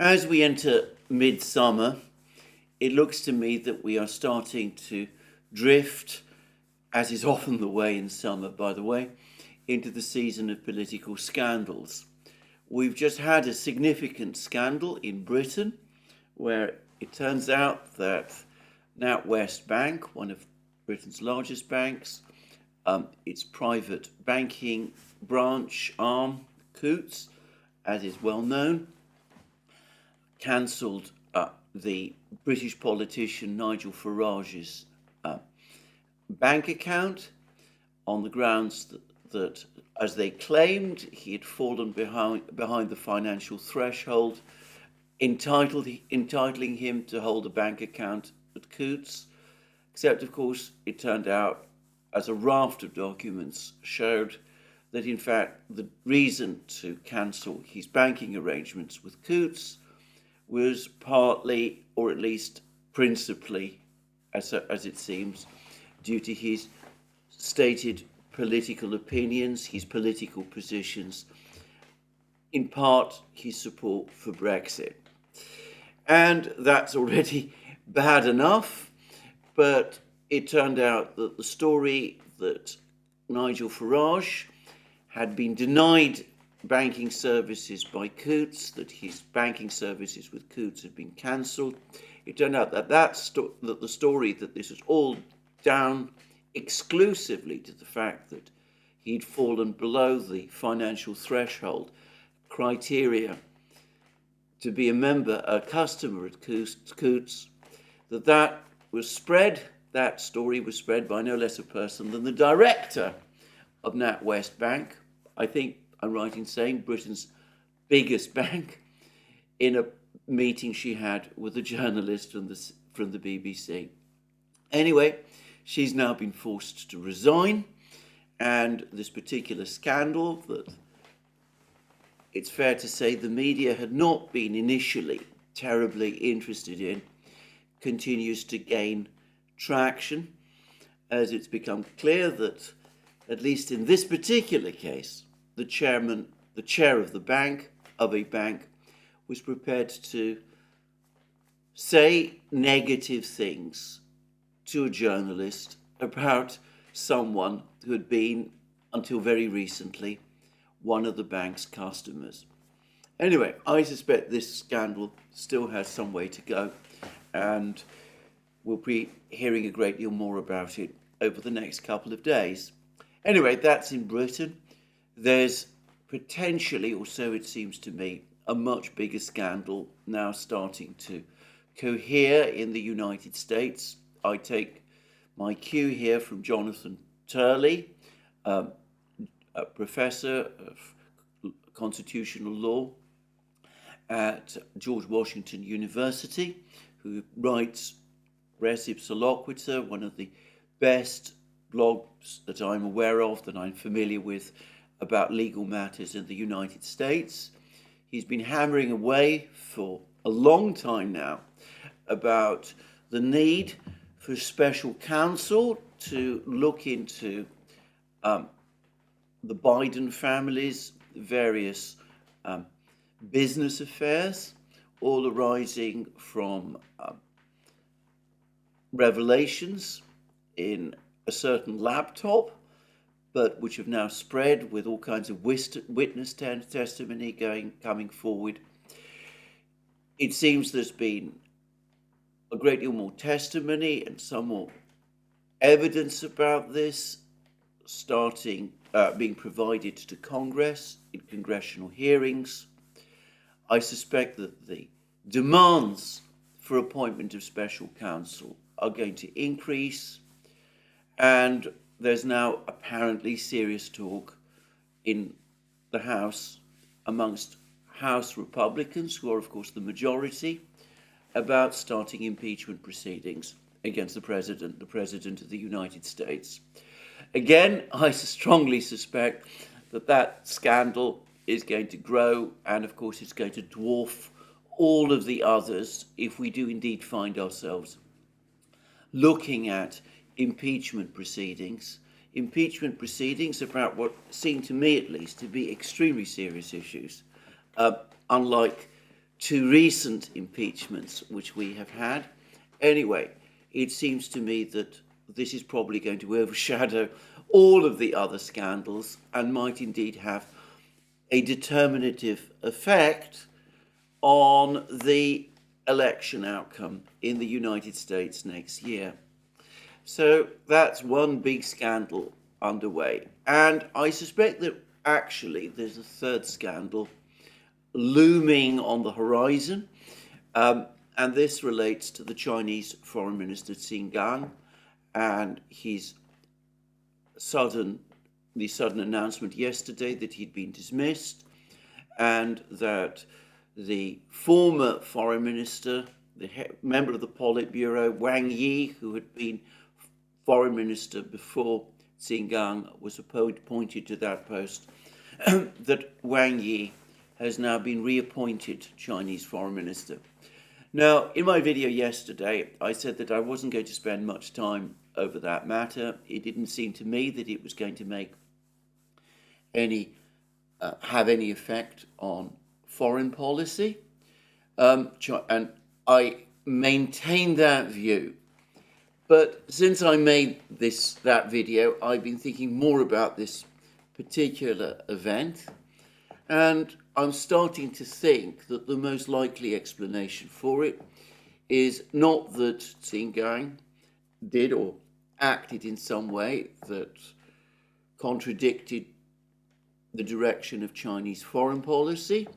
As we enter midsummer, it looks to me that we are starting to drift, as is often the way in summer, by the way, into the season of political scandals. We've just had a significant scandal in Britain where it turns out that NatWest Bank, one of Britain's largest banks, its private banking branch arm, Coutts, as is well known, cancelled the British politician Nigel Farage's bank account on the grounds that, as they claimed, he had fallen behind the financial threshold, entitling him to hold a bank account at Coutts. Except, of course, it turned out, as a raft of documents showed, that in fact the reason to cancel his banking arrangements with Coutts was partly, or at least principally, as it seems, due to his stated political opinions, his political positions, in part his support for Brexit. And that's already bad enough, but it turned out that the story that Nigel Farage had been denied banking services by Coutts, that his banking services with Coutts had been cancelled. It turned out that the story that this was all down exclusively to the fact that he'd fallen below the financial threshold criteria to be a customer at Coutts, that story was spread by no less a person than the director of NatWest Bank, I think I'm right in saying Britain's biggest bank, in a meeting she had with a journalist from the BBC. Anyway, she's now been forced to resign, and this particular scandal that it's fair to say the media had not been initially terribly interested in continues to gain traction, as it's become clear that, at least in this particular case, the chair of a bank, was prepared to say negative things to a journalist about someone who had been, until very recently, one of the bank's customers. Anyway, I suspect this scandal still has some way to go, and we'll be hearing a great deal more about it over the next couple of days. Anyway, that's in Britain. There's potentially, or so it seems to me, a much bigger scandal now starting to cohere in the United States. I take my cue here from Jonathan Turley, a professor of constitutional law at George Washington University, who writes Res Ipsa Loquitur, one of the best blogs that I'm aware of, that I'm familiar with, about legal matters in the United States. He's been hammering away for a long time now about the need for special counsel to look into the Biden family's various business affairs, all arising from revelations in a certain laptop, but which have now spread with all kinds of witness testimony coming forward. It seems there's been a great deal more testimony and some more evidence about this being provided to Congress in congressional hearings. I suspect that the demands for appointment of special counsel are going to increase, and there's now apparently serious talk in the House amongst House Republicans, who are of course the majority, about starting impeachment proceedings against the President of the United States. Again, I strongly suspect that scandal is going to grow, and of course it's going to dwarf all of the others if we do indeed find ourselves looking at impeachment proceedings about what seem to me at least to be extremely serious issues, unlike two recent impeachments which we have had. Anyway, it seems to me that this is probably going to overshadow all of the other scandals and might indeed have a determinative effect on the election outcome in the United States next year. So that's one big scandal underway. And I suspect that actually there's a third scandal looming on the horizon. And this relates to the Chinese Foreign Minister Qin Gang and his sudden announcement yesterday that he'd been dismissed, and that the former foreign minister, the member of the Politburo, Wang Yi, who had been foreign minister before Qin Gang was appointed to that post, that Wang Yi has now been reappointed Chinese foreign minister. Now, in my video yesterday, I said that I wasn't going to spend much time over that matter. It didn't seem to me that it was going to make have any effect on foreign policy, and I maintain that view. But since I made that video, I've been thinking more about this particular event, and I'm starting to think that the most likely explanation for it is not that Qin Gang did or acted in some way that contradicted the direction of Chinese foreign policy,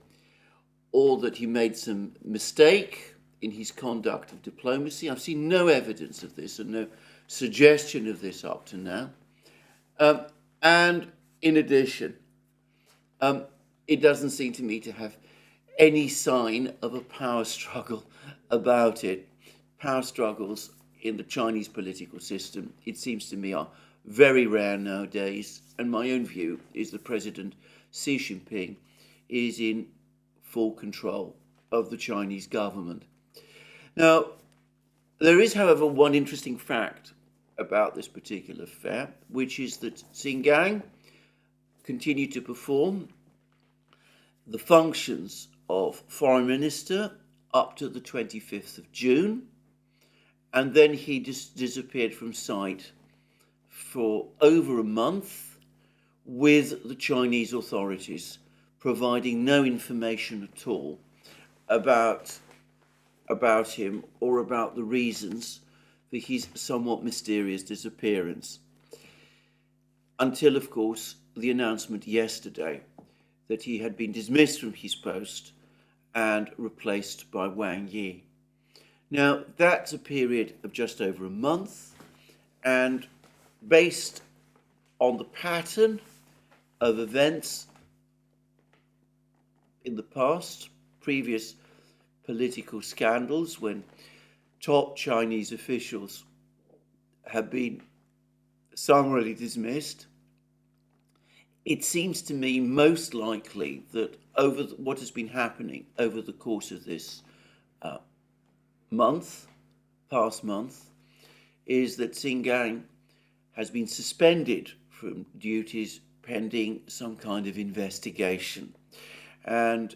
or that he made some mistake in his conduct of diplomacy. I've seen no evidence of this and no suggestion of this up to now. And in addition, it doesn't seem to me to have any sign of a power struggle about it. Power struggles in the Chinese political system, it seems to me, are very rare nowadays, and my own view is that President Xi Jinping is in full control of the Chinese government. Now, there is, however, one interesting fact about this particular affair, which is that Qin Gang continued to perform the functions of foreign minister up to the 25th of June, and then he just disappeared from sight for over a month, with the Chinese authorities providing no information at all about him or about the reasons for his somewhat mysterious disappearance. Until, of course, the announcement yesterday that he had been dismissed from his post and replaced by Wang Yi. Now, that's a period of just over a month, and based on the pattern of events in the past, previous political scandals when top Chinese officials have been summarily dismissed, it seems to me most likely that what has been happening over the course of this past month, is that Qin Gang has been suspended from duties pending some kind of investigation. And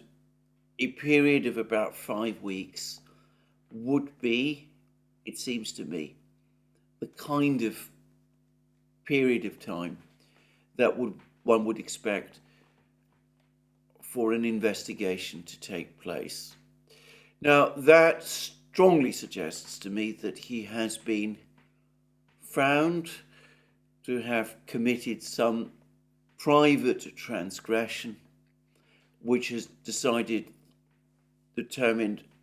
a period of about 5 weeks would be, it seems to me, the kind of period of time that one would expect for an investigation to take place. Now, that strongly suggests to me that he has been found to have committed some private transgression, which has determined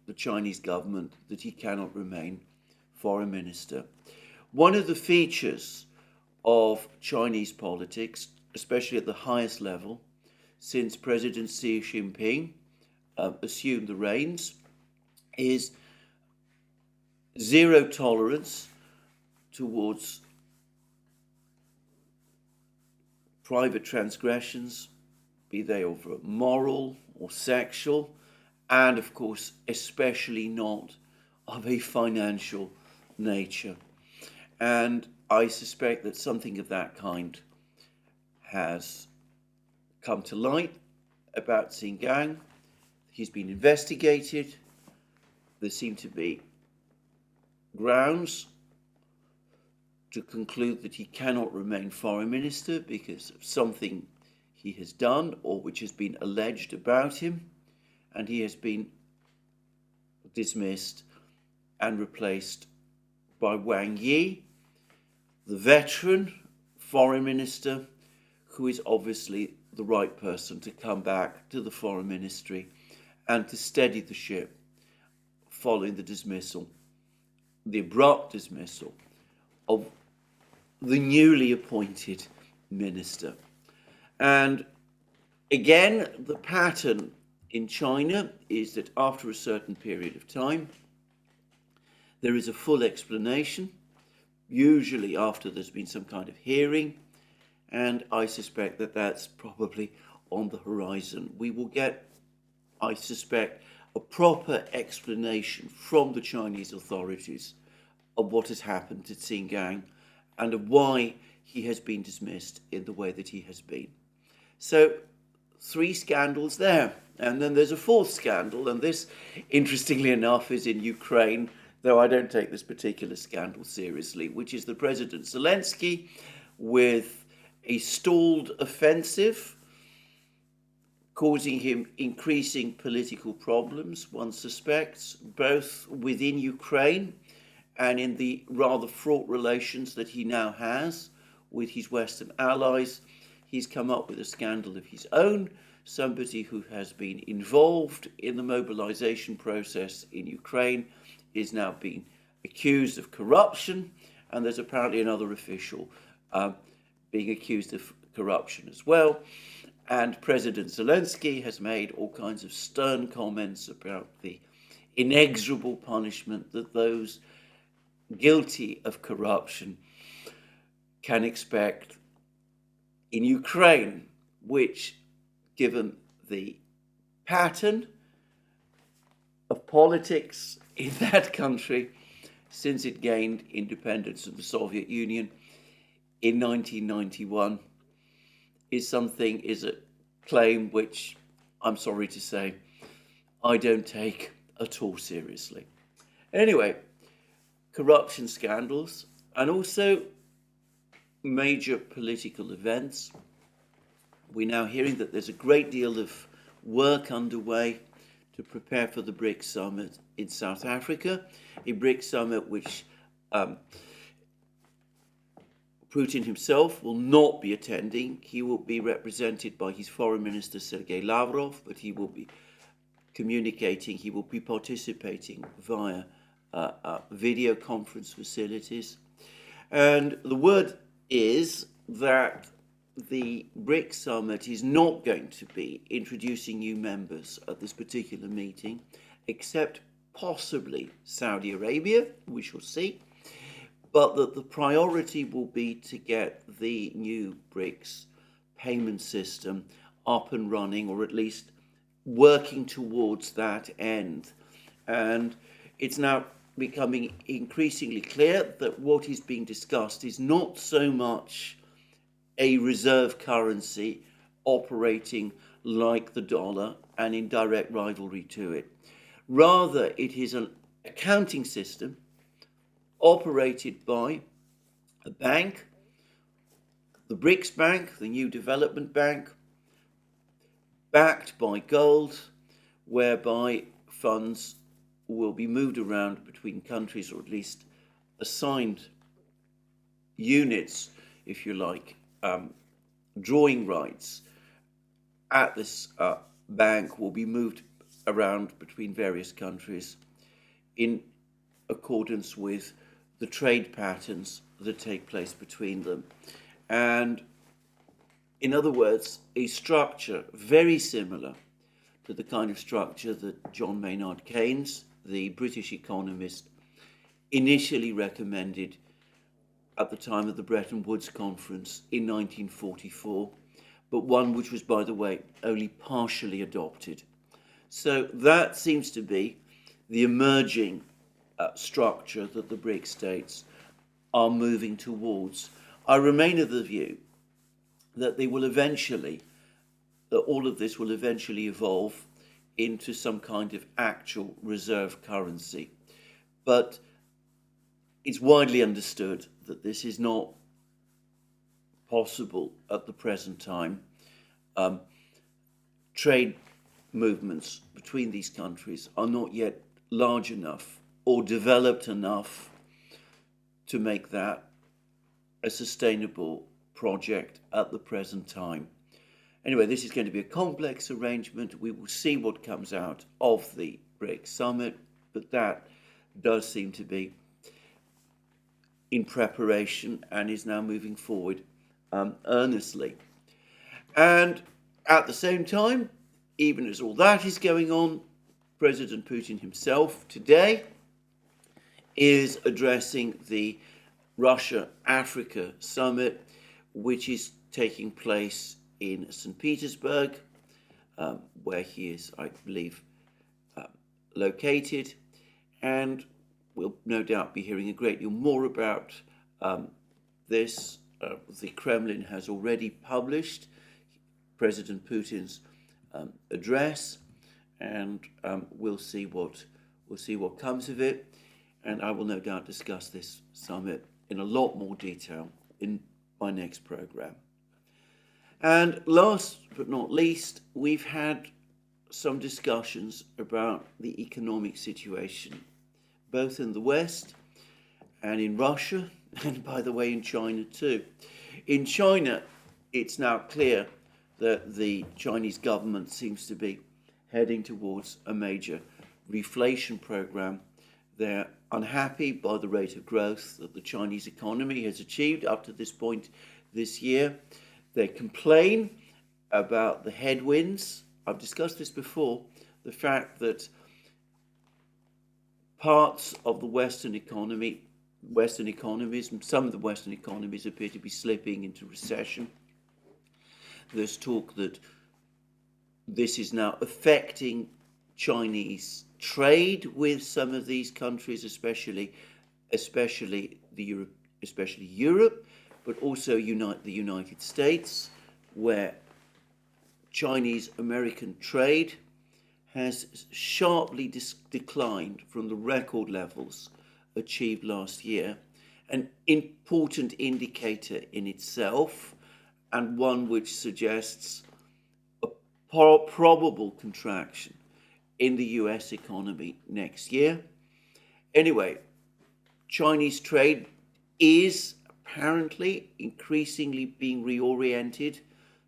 the Chinese government that he cannot remain foreign minister. One of the features of Chinese politics, especially at the highest level, since President Xi Jinping assumed the reins, is zero tolerance towards private transgressions, be they of a moral or sexual, and of course, especially not of a financial nature. And I suspect that something of that kind has come to light about Qin Gang. He's been investigated. There seem to be grounds to conclude that he cannot remain foreign minister because of something he has done or which has been alleged about him, and he has been dismissed and replaced by Wang Yi, the veteran foreign minister, who is obviously the right person to come back to the foreign ministry and to steady the ship following the dismissal, the abrupt dismissal of the newly appointed minister. And again, the pattern in China is that after a certain period of time, there is a full explanation, usually after there's been some kind of hearing, and I suspect that that's probably on the horizon. We will get, I suspect, a proper explanation from the Chinese authorities of what has happened to Xinjiang and of why he has been dismissed in the way that he has been. So 3 scandals there. And then there's a 4th scandal, and this, interestingly enough, is in Ukraine, though I don't take this particular scandal seriously, which is the President Zelensky with a stalled offensive, causing him increasing political problems, one suspects, both within Ukraine and in the rather fraught relations that he now has with his Western allies. He's come up with a scandal of his own. Somebody who has been involved in the mobilization process in Ukraine is now being accused of corruption, and there's apparently another official being accused of corruption as well. And President Zelensky has made all kinds of stern comments about the inexorable punishment that those guilty of corruption can expect in Ukraine, which, given the pattern of politics in that country since it gained independence of the Soviet Union in 1991, is a claim which, I'm sorry to say, I don't take at all seriously. Anyway, corruption scandals and also major political events. We're now hearing that there's a great deal of work underway to prepare for the BRICS summit in South Africa, a BRICS summit which Putin himself will not be attending. He will be represented by his foreign minister, Sergei Lavrov, but he will be communicating, he will be participating via video conference facilities. And the word is that the BRICS summit is not going to be introducing new members at this particular meeting, except possibly Saudi Arabia, we shall see, but that the priority will be to get the new BRICS payment system up and running, or at least working towards that end. And it's now becoming increasingly clear that what is being discussed is not so much a reserve currency operating like the dollar and in direct rivalry to it. Rather, it is an accounting system operated by a bank, the BRICS Bank, the new development bank, backed by gold, whereby funds will be moved around between countries, or at least assigned units, if you like, drawing rights at this bank will be moved around between various countries in accordance with the trade patterns that take place between them. And in other words, a structure very similar to the kind of structure that John Maynard Keynes, the British economist, initially recommended at the time of the Bretton Woods Conference in 1944, but one which was, by the way, only partially adopted. So that seems to be the emerging structure that the BRICS states are moving towards. I remain of the view that they will eventually, that all of this will eventually evolve into some kind of actual reserve currency. But it's widely understood that this is not possible at the present time. Trade movements between these countries are not yet large enough or developed enough to make that a sustainable project at the present time. Anyway, this is going to be a complex arrangement. We will see what comes out of the BRICS summit, but that does seem to be in preparation and is now moving forward earnestly. And at the same time, even as all that is going on, President Putin himself today is addressing the Russia-Africa summit, which is taking place in St. Petersburg, where he is, I believe, located. And we'll no doubt be hearing a great deal more about this. The Kremlin has already published President Putin's address, and we'll see what comes of it. And I will no doubt discuss this summit in a lot more detail in my next program. And last but not least, we've had some discussions about the economic situation, both in the West and in Russia, and by the way, in China too. In China, it's now clear that the Chinese government seems to be heading towards a major reflation program. They're unhappy by the rate of growth that the Chinese economy has achieved up to this point this year. They complain about the headwinds. I've discussed this before, the fact that parts of the Western economies, some of the Western economies appear to be slipping into recession. There's talk that this is now affecting Chinese trade with some of these countries, especially Europe, but also the United States, where Chinese-American trade has sharply declined from the record levels achieved last year, an important indicator in itself, and one which suggests a probable contraction in the US economy next year. Anyway, Chinese trade is apparently increasingly being reoriented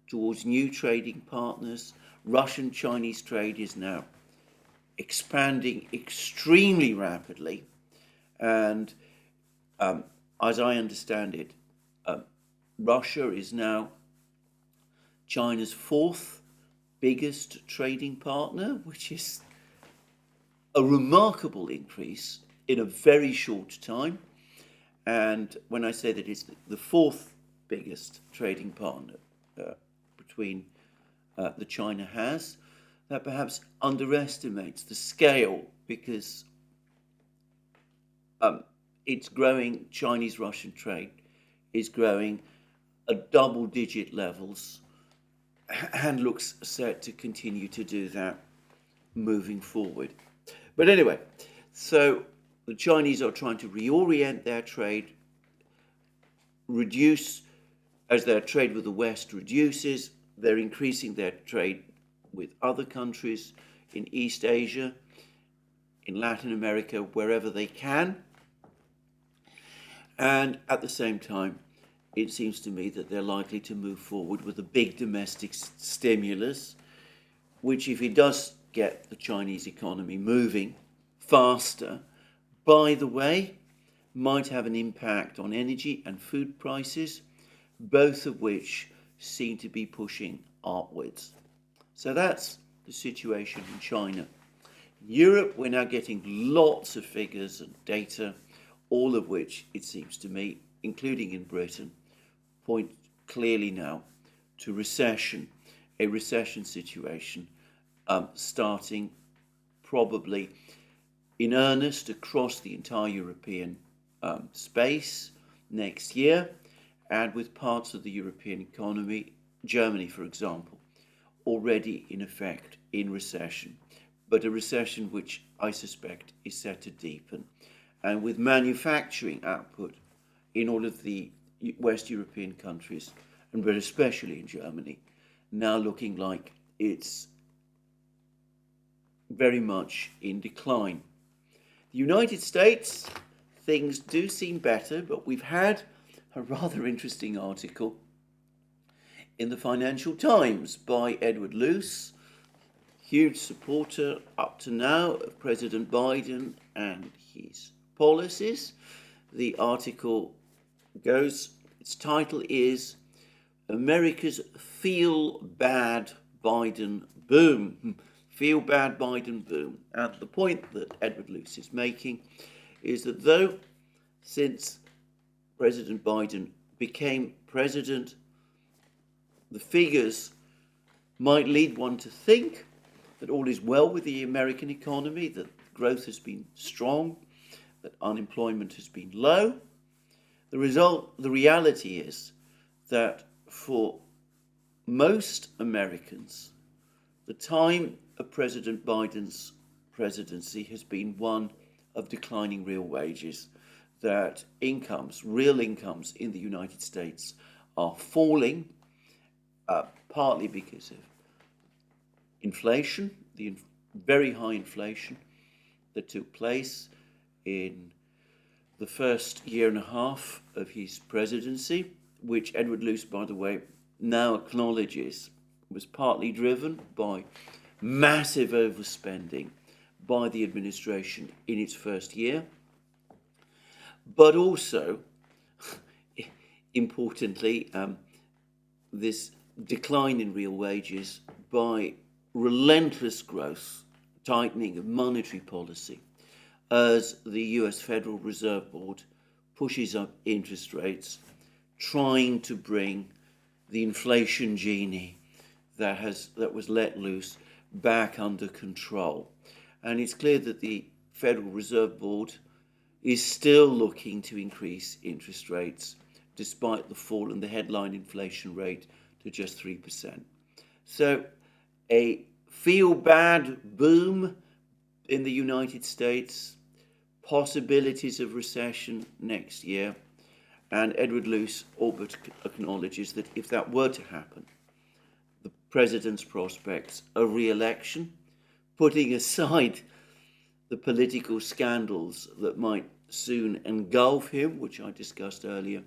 towards new trading partners. Russian-Chinese trade is now expanding extremely rapidly, and as I understand it, Russia is now China's fourth biggest trading partner, which is a remarkable increase in a very short time. And when I say that it's the fourth biggest trading partner that China has, that perhaps underestimates the scale, because it's growing. Chinese-Russian trade is growing at double-digit levels and looks set to continue to do that moving forward. But anyway, so the Chinese are trying to reorient their trade, reduce, as their trade with the West reduces, they're increasing their trade with other countries in East Asia, in Latin America, wherever they can. And at the same time, it seems to me that they're likely to move forward with a big domestic stimulus, which, if it does get the Chinese economy moving faster, by the way, might have an impact on energy and food prices, both of which seem to be pushing upwards. So that's the situation in China. In Europe, we're now getting lots of figures and data, all of which, it seems to me, including in Britain, point clearly now to recession, a recession situation starting probably in earnest across the entire European space next year, and with parts of the European economy, Germany, for example, already in effect in recession, but a recession which I suspect is set to deepen. And with manufacturing output in all of the West European countries, and but especially in Germany, now looking like it's very much in decline. The United States, things do seem better, but we've had a rather interesting article in the Financial Times by Edward Luce, huge supporter up to now of President Biden and his policies. The article goes, its title is America's Feel Bad Biden Boom. Feel Bad Biden Boom. And the point that Edward Luce is making is that though since President Biden became president, the figures might lead one to think that all is well with the American economy, that growth has been strong, that unemployment has been low. The reality is that for most Americans, the time of President Biden's presidency has been one of declining real wages, that real incomes in the United States are falling, partly because of inflation, the very high inflation that took place in the first year and a half of his presidency, which Edward Luce, by the way, now acknowledges was partly driven by massive overspending by the administration in its first year, but also, importantly, this decline in real wages by relentless growth, tightening of monetary policy, as the US Federal Reserve Board pushes up interest rates, trying to bring the inflation genie that was let loose back under control. And it's clear that the Federal Reserve Board is still looking to increase interest rates despite the fall in the headline inflation rate to just 3%. So a feel-bad boom in the United States, possibilities of recession next year, and Edward Luce all but acknowledges that if that were to happen, the president's prospects of re-election, putting aside the political scandals that might soon engulf him, which I discussed earlier,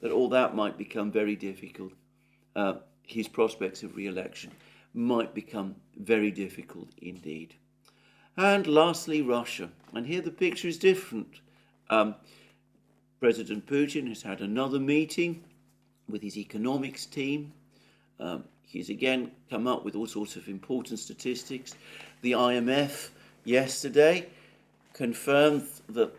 that all that might become very difficult. His prospects of re-election might become very difficult indeed. And lastly, Russia. And here the picture is different. President Putin has had another meeting with his economics team. He's again come up with all sorts of important statistics. The IMF yesterday confirmed that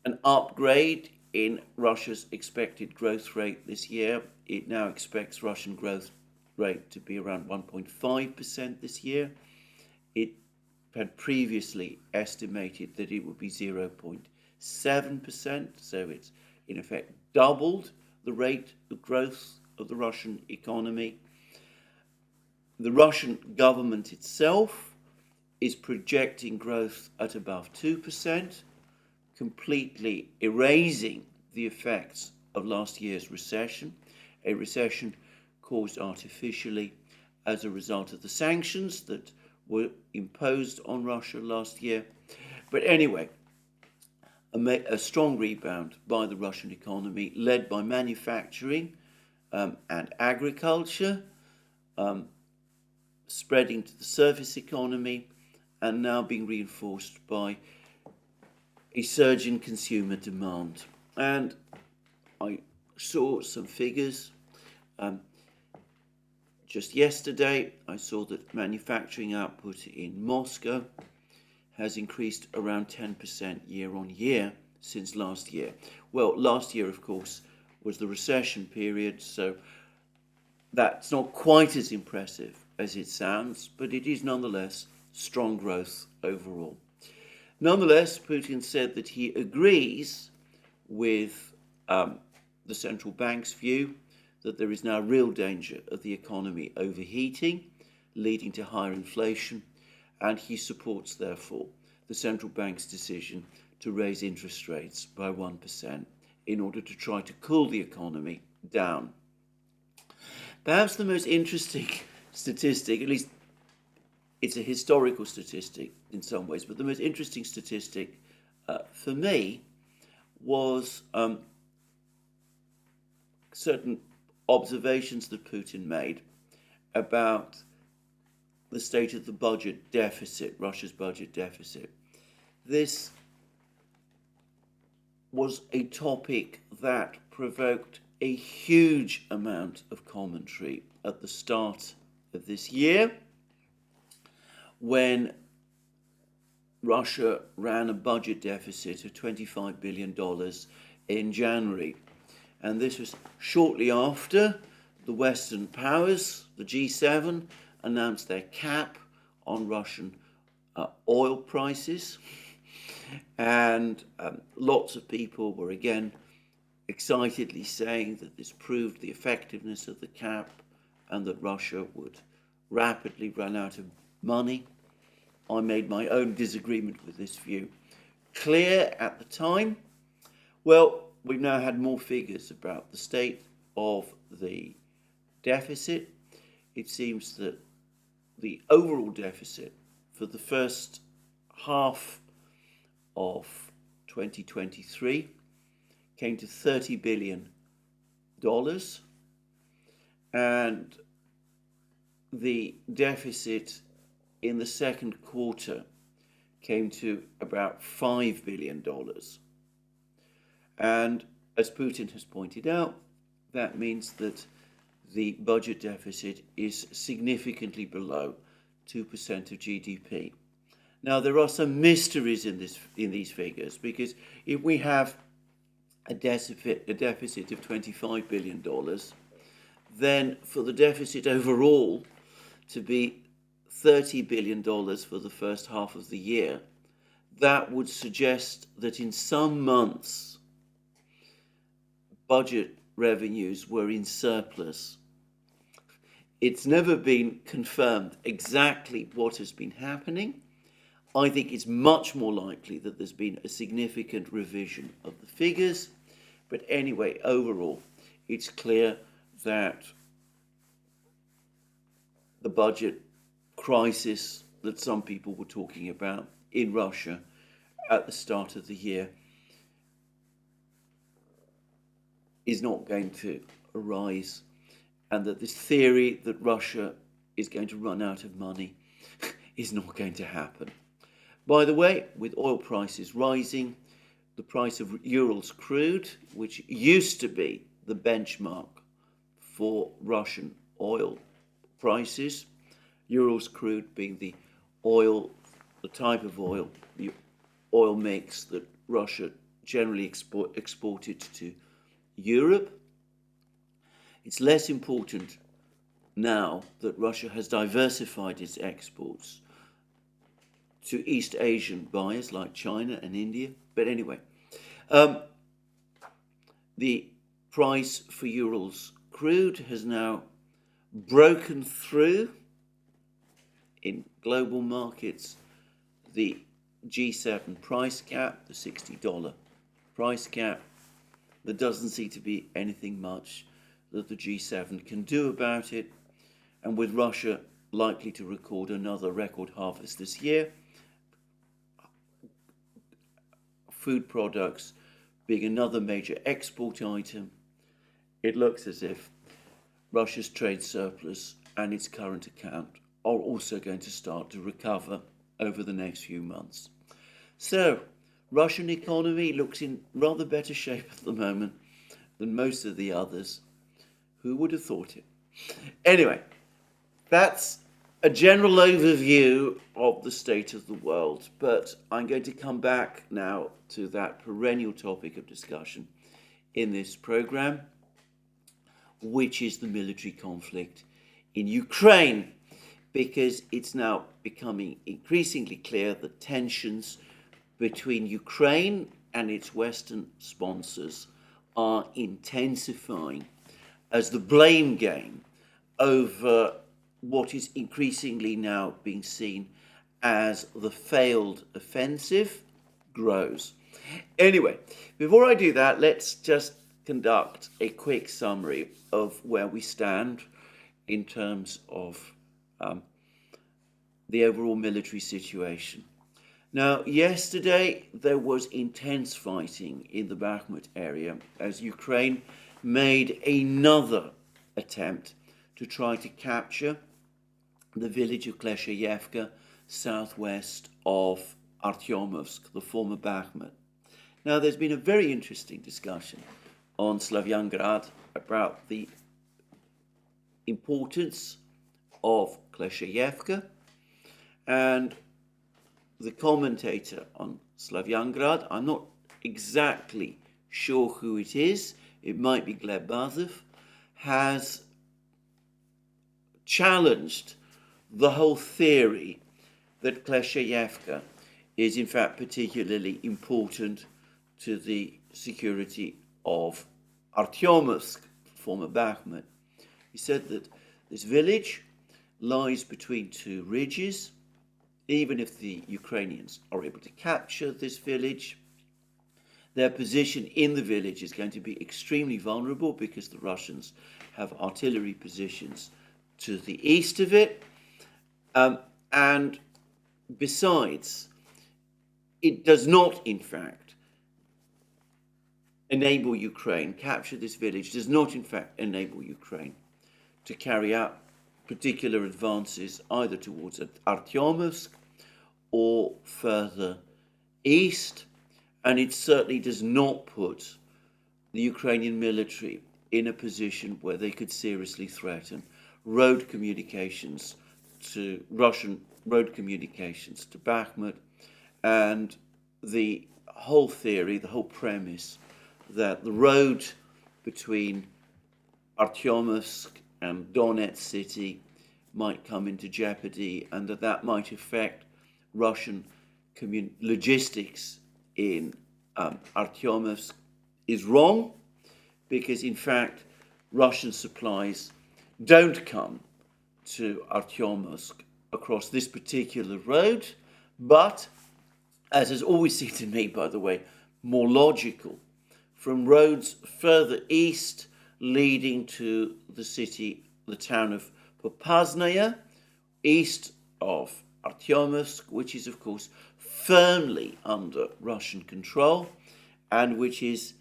an upgrade in Russia's expected growth rate this year. It now expects Russian growth rate to be around 1.5% this year. It had previously estimated that it would be 0.7%, so it's in effect doubled the rate of growth of the Russian economy. The Russian government itself is projecting growth at above 2%, completely erasing the effects of last year's recession, a recession caused artificially as a result of the sanctions that were imposed on Russia last year. But anyway, a strong rebound by the Russian economy, led by manufacturing and agriculture, spreading to the service economy, and now being reinforced by a surge in consumer demand. And I saw some figures. Just yesterday, I saw that manufacturing output in Moscow has increased around 10% year on year since last year. Well, last year, of course, was the recession period, so that's not quite as impressive as it sounds, but it is nonetheless strong growth overall. Nonetheless, Putin said that he agrees with the central bank's view that there is now real danger of the economy overheating, leading to higher inflation, and he supports, therefore, the central bank's decision to raise interest rates by 1% in order to try to cool the economy down. Perhaps the most interesting statistic, at least it's a historical statistic in some ways, but the most interesting statistic for me was certain observations that Putin made about the state of the budget deficit, Russia's budget deficit. This was a topic that provoked a huge amount of commentary at the start of this year, when Russia ran a budget deficit of $25 billion in January. And this was shortly after the Western powers, the G7, announced their cap on Russian oil prices. And lots of people were again excitedly saying that this proved the effectiveness of the cap and that Russia would rapidly run out of money. I made my own disagreement with this view clear at the time. Well, we've now had more figures about the state of the deficit. It seems that the overall deficit for the first half of 2023 came to $30 billion, and the deficit in the second quarter came to about $5 billion. And as Putin has pointed out, that means that the budget deficit is significantly below 2% of GDP. Now, there are some mysteries in these figures, because if we have a deficit of $25 billion, then for the deficit overall to be $30 billion for the first half of the year, that would suggest that in some months budget revenues were in surplus. It's never been confirmed exactly what has been happening. I think it's much more likely that there's been a significant revision of the figures. But anyway, overall, it's clear that the budget crisis that some people were talking about in Russia at the start of the year is not going to arise, and that this theory that Russia is going to run out of money is not going to happen. By the way, with oil prices rising, the price of Urals crude, which used to be the benchmark for Russian oil prices, Urals crude being the oil, the type of oil, the oil mix that Russia generally exported to Europe. It's less important now that Russia has diversified its exports to East Asian buyers like China and India. But anyway, the price for Urals crude has now broken through in global markets the G7 price cap, the $60 price cap. There doesn't seem to be anything much that the G7 can do about it. And with Russia likely to record another record harvest this year, food products being another major export item, it looks as if Russia's trade surplus and its current account are also going to start to recover over the next few months. So, Russian economy looks in rather better shape at the moment than most of the others. Who would have thought it? Anyway, that's a general overview of the state of the world, but I'm going to come back now to that perennial topic of discussion in this program, which is the military conflict in Ukraine, because it's now becoming increasingly clear that tensions between Ukraine and its Western sponsors are intensifying as the blame game over what is increasingly now being seen as the failed offensive grows. Anyway, before I do that, let's just conduct a quick summary of where we stand in terms of the overall military situation. Now, yesterday there was intense fighting in the Bakhmut area as Ukraine made another attempt to try to capture the village of Klesheyevka, southwest of Artyomovsk, the former Bakhmut. Now, there's been a very interesting discussion on Slavyangrad about the importance of Klesheyevka, and the commentator on Slavyangrad, I'm not exactly sure who it is, it might be Gleb Bazov, has challenged the whole theory that Klesheyevka is in fact particularly important to the security of Artyomovsk, former Bakhmut. He said that this village lies between two ridges. Even if the Ukrainians are able to capture this village, their position in the village is going to be extremely vulnerable because the Russians have artillery positions to the east of it. And besides, it does not, in fact, enable Ukraine, capture this village does not, in fact, enable Ukraine to carry out particular advances either towards Artyomovsk or further east, and it certainly does not put the Ukrainian military in a position where they could seriously threaten road communications to Russian road communications to Bakhmut, and the whole theory, the whole premise that the road between Artyomovsk and Donetsk city might come into jeopardy, and that might affect Russian logistics in Artyomovsk is wrong, because in fact Russian supplies don't come to Artyomovsk across this particular road, but, as has always seemed to me, by the way, more logical, from roads further east leading to the city, the town of Popasnaya, east of Artyomovsk, which is of course firmly under Russian control and which is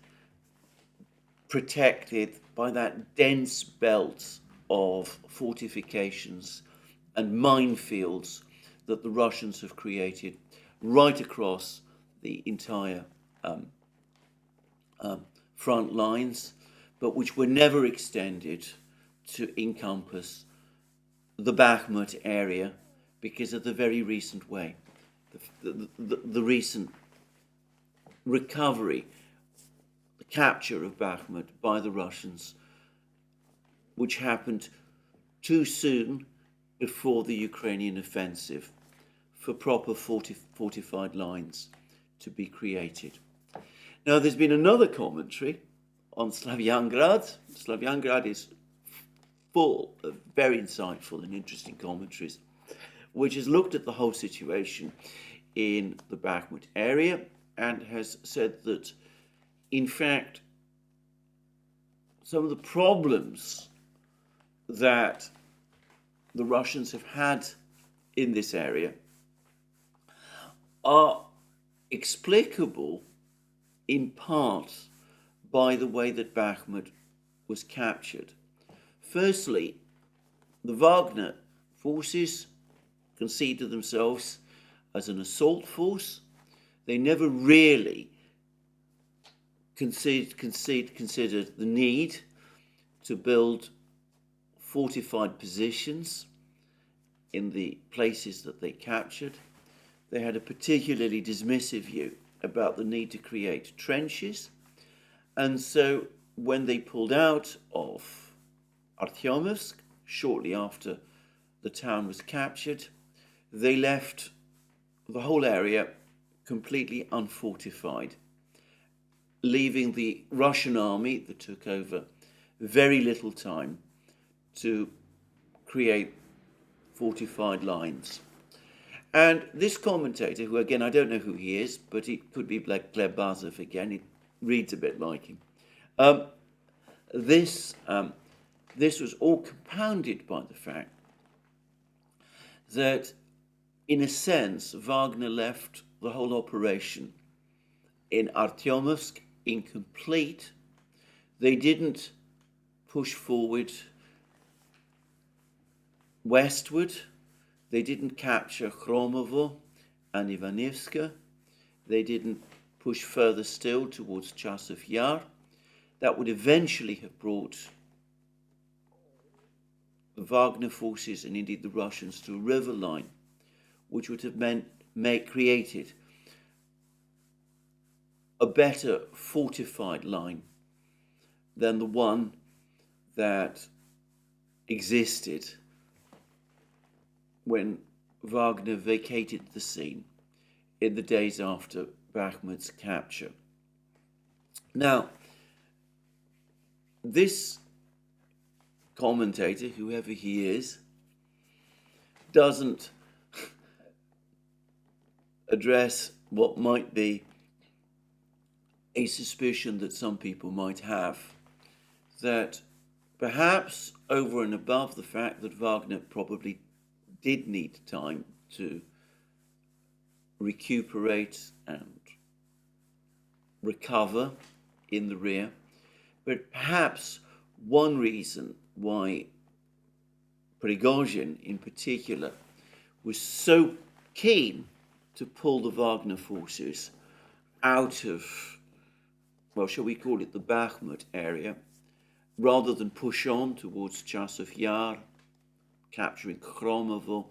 protected by that dense belt of fortifications and minefields that the Russians have created right across the entire front lines, but which were never extended to encompass the Bakhmut area because of the very recent way, the recent recovery, the capture of Bakhmut by the Russians, which happened too soon before the Ukrainian offensive for proper fortified lines to be created. Now, there's been another commentary on Slavyangrad. Slavyangrad is full of very insightful and interesting commentaries, which has looked at the whole situation in the Bakhmut area and has said that, in fact, some of the problems that the Russians have had in this area are explicable in part by the way that Bakhmut was captured. Firstly, the Wagner forces consider themselves as an assault force. They never really considered the need to build fortified positions in the places that they captured. They had a particularly dismissive view about the need to create trenches. And so when they pulled out of Artyomovsk shortly after the town was captured, they left the whole area completely unfortified, leaving the Russian army that took over very little time to create fortified lines. And this commentator, who again I don't know who he is, but he could be like Gleb Bazov again, he reads a bit like him. This was all compounded by the fact that, in a sense, Wagner left the whole operation in Artyomovsk incomplete. They didn't push forward westward. They didn't capture Khromovo and Ivanivska. They didn't push further still towards Chasov Yar. That would eventually have brought the Wagner forces and indeed the Russians to a river line, which would have created a better fortified line than the one that existed when Wagner vacated the scene in the days after Bakhmut's capture. Now, this commentator, whoever he is, doesn't address what might be a suspicion that some people might have, that perhaps over and above the fact that Wagner probably did need time to recuperate and recover in the rear, but perhaps one reason why Prigozhin in particular was so keen to pull the Wagner forces out of, well, shall we call it the Bakhmut area, rather than push on towards Chasov Yar, capturing Khromovo,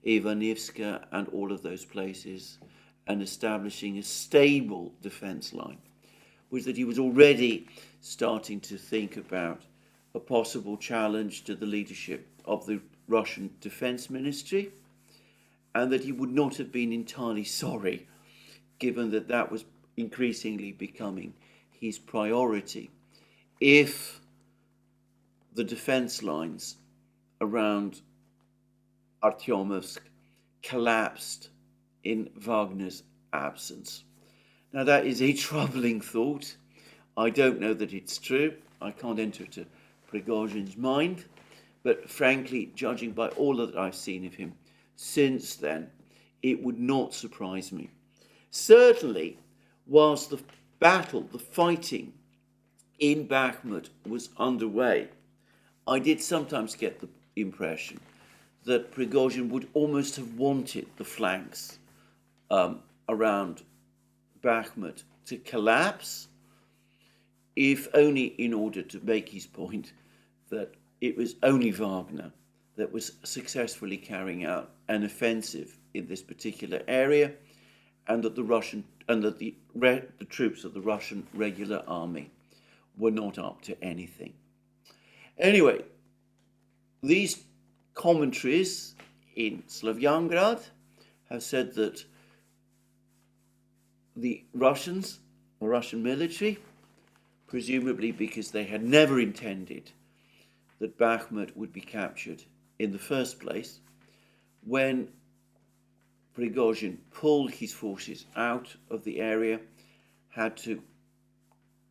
Ivanivska, and all of those places, and establishing a stable defense line, was that he was already starting to think about a possible challenge to the leadership of the Russian Defense Ministry, and that he would not have been entirely sorry, given that that was increasingly becoming his priority, if the defense lines around Artyomovsk collapsed in Wagner's absence. Now, that is a troubling thought. I don't know that it's true. I can't enter into Prigozhin's mind. But frankly, judging by all that I've seen of him since then, it would not surprise me. Certainly, whilst the battle, the fighting in Bakhmut was underway, I did sometimes get the impression that Prigozhin would almost have wanted the flanks around Bakhmut to collapse, if only in order to make his point that it was only Wagner that was successfully carrying out an offensive in this particular area, and that the troops of the Russian regular army were not up to anything. Anyway, these commentaries in Slavyangrad have said that the Russians, the Russian military, presumably because they had never intended that Bakhmut would be captured in the first place, when Prigozhin pulled his forces out of the area, had to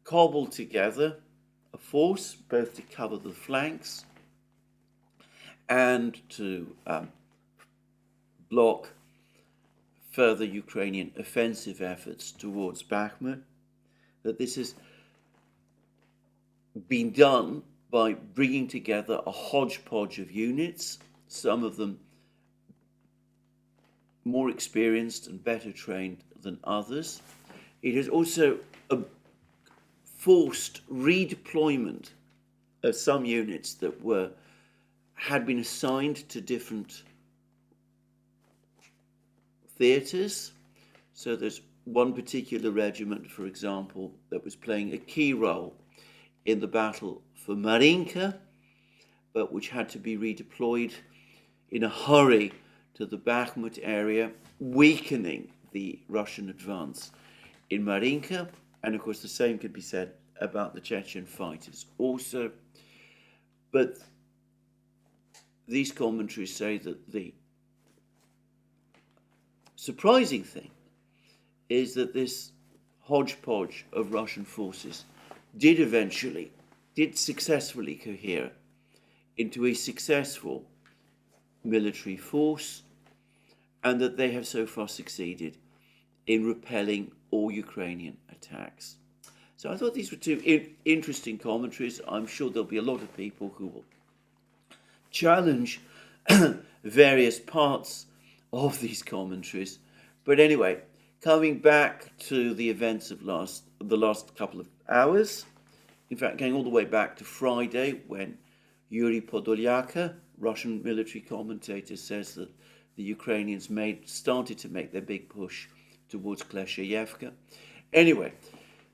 cobble together a force both to cover the flanks and to block further Ukrainian offensive efforts towards Bakhmut, that this has been done by bringing together a hodgepodge of units, some of them more experienced and better trained than others. It has also a forced redeployment of some units that had been assigned to different theatres. So there's one particular regiment, for example, that was playing a key role in the battle for Marinka, but which had to be redeployed in a hurry to the Bakhmut area, weakening the Russian advance in Marinka. And of course, the same could be said about the Chechen fighters also. But these commentaries say that the surprising thing is that this hodgepodge of Russian forces did successfully cohere into a successful military force, and that they have so far succeeded in repelling all Ukrainian attacks. So I thought these were two interesting commentaries. I'm sure there'll be a lot of people who will challenge various parts of these commentaries. But anyway, coming back to the events of the last couple of hours, in fact, going all the way back to Friday, when Yuri Podolyaka, Russian military commentator, says that the Ukrainians started to make their big push towards Kleshchevka. Anyway,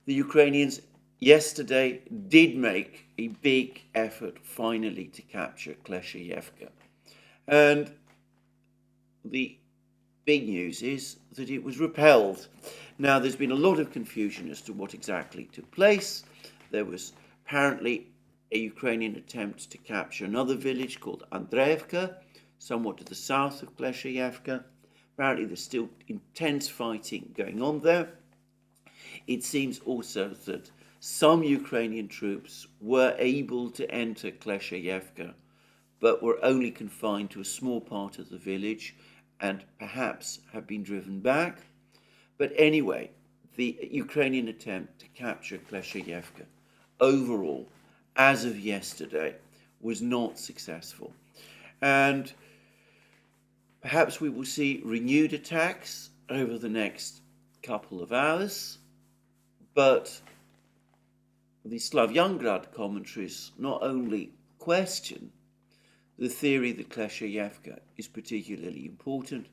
the Ukrainians yesterday did make a big effort finally to capture Kleshchevka. And the big news is that it was repelled. Now, there's been a lot of confusion as to what exactly took place. There was apparently a Ukrainian attempt to capture another village called Andreevka, somewhat to the south of Kleshchevka. Apparently, there's still intense fighting going on there. It seems also that some Ukrainian troops were able to enter Kleshchevka, but were only confined to a small part of the village and perhaps have been driven back. But anyway, the Ukrainian attempt to capture Kleshchevka overall, as of yesterday, was not successful. And perhaps we will see renewed attacks over the next couple of hours, but the Slavyangrad commentaries not only question the theory that Kleshchevka is particularly important,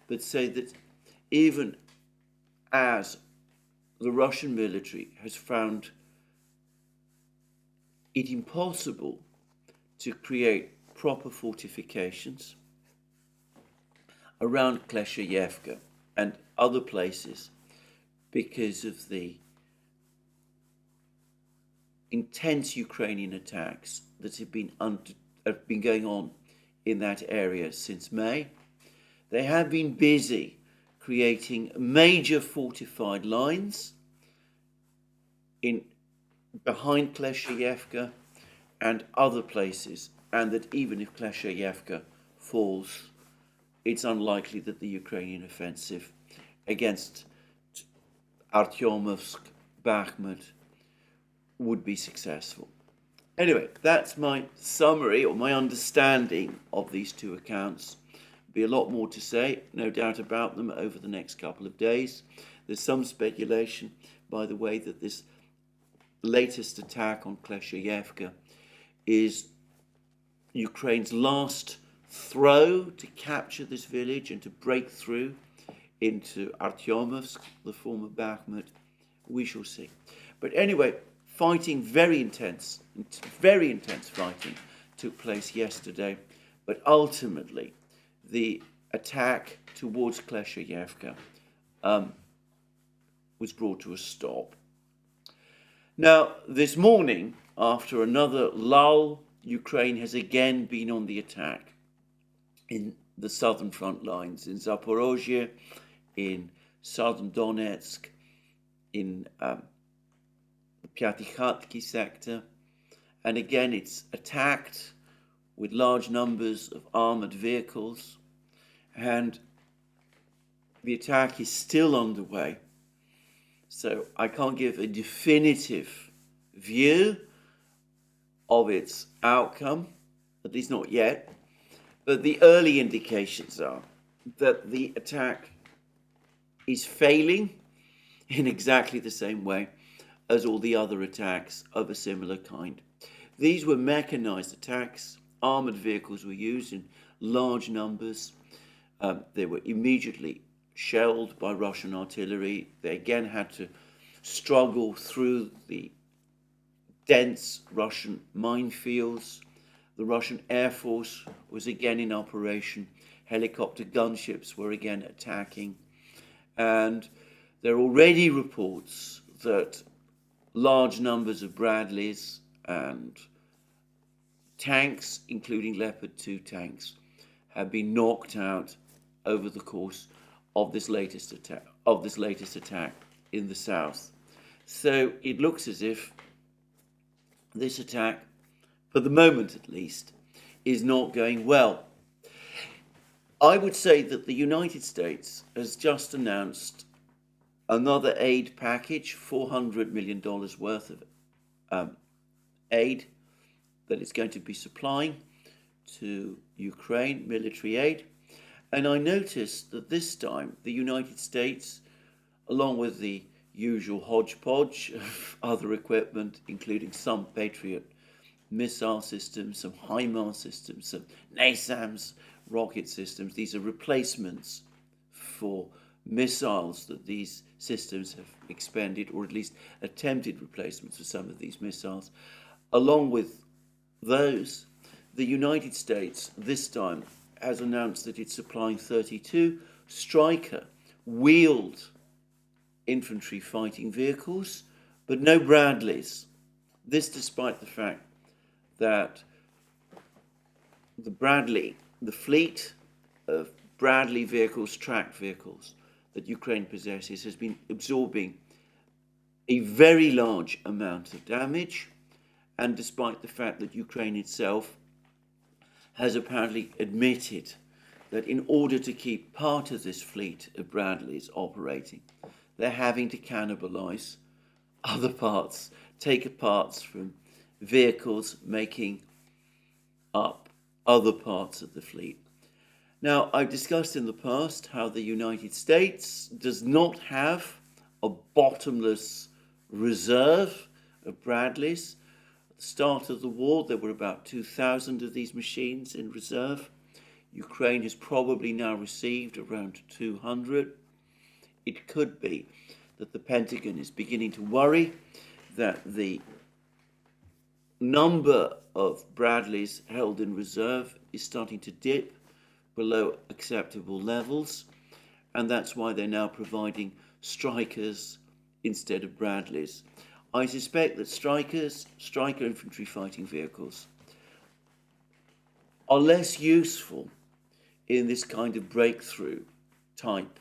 but say that even as the Russian military has found it impossible to create proper fortifications around Kleshchevka and other places because of the intense Ukrainian attacks that have been going on in that area since May. They have been busy creating major fortified lines behind Kleshchevka and other places, and that even if Kleshchevka falls, it's unlikely that the Ukrainian offensive against Artyomovsk, Bakhmut, would be successful. Anyway, that's my summary or my understanding of these two accounts. There'll be a lot more to say, no doubt about them, over the next couple of days. There's some speculation, by the way, that this latest attack on Kleshchevka is Ukraine's last throw to capture this village and to break through into Artyomovsk, the former Bakhmut. We shall see. But anyway, very intense fighting took place yesterday, but ultimately the attack towards Kleshchevka was brought to a stop. Now, this morning, after another lull, Ukraine has again been on the attack in the southern front lines, in Zaporozhye, in southern Donetsk, in the Pyatikhatki sector, and again it's attacked with large numbers of armoured vehicles, and the attack is still underway. So I can't give a definitive view of its outcome, at least not yet, but the early indications are that the attack is failing in exactly the same way as all the other attacks of a similar kind. These were mechanized attacks. Armored vehicles were used in large numbers. They were immediately shelled by Russian artillery. They again had to struggle through the dense Russian minefields. The Russian Air Force was again in operation. Helicopter gunships were again attacking. And there are already reports that large numbers of Bradleys and tanks, including Leopard 2 tanks, have been knocked out over the course of this latest attack in the south. So it looks as if this attack, for the moment at least, is not going well. I would say that the United States has just announced another aid package, $400 million worth of aid that it's going to be supplying to Ukraine, military aid. And I noticed that this time the United States, along with the usual hodgepodge of other equipment, including some Patriot missile systems, some HIMARS systems, some NASAMS rocket systems. These are replacements for missiles that these systems have expended, or at least attempted replacements for some of these missiles. Along with those, the United States this time has announced that it's supplying 32 Stryker wheeled infantry fighting vehicles, but no Bradleys. This despite the fact that the fleet of Bradley vehicles, tracked vehicles that Ukraine possesses, has been absorbing a very large amount of damage, and despite the fact that Ukraine itself has apparently admitted that in order to keep part of this fleet of Bradleys operating, they're having to cannibalize other parts, take parts from vehicles making up other parts of the fleet. Now, I've discussed in the past how the United States does not have a bottomless reserve of Bradleys. At the start of the war, there were about 2,000 of these machines in reserve. Ukraine has probably now received around 200. It could be that the Pentagon is beginning to worry that the number of Bradleys held in reserve is starting to dip below acceptable levels, and that's why they're now providing Strykers instead of Bradleys. I suspect that Stryker infantry fighting vehicles, are less useful in this kind of breakthrough type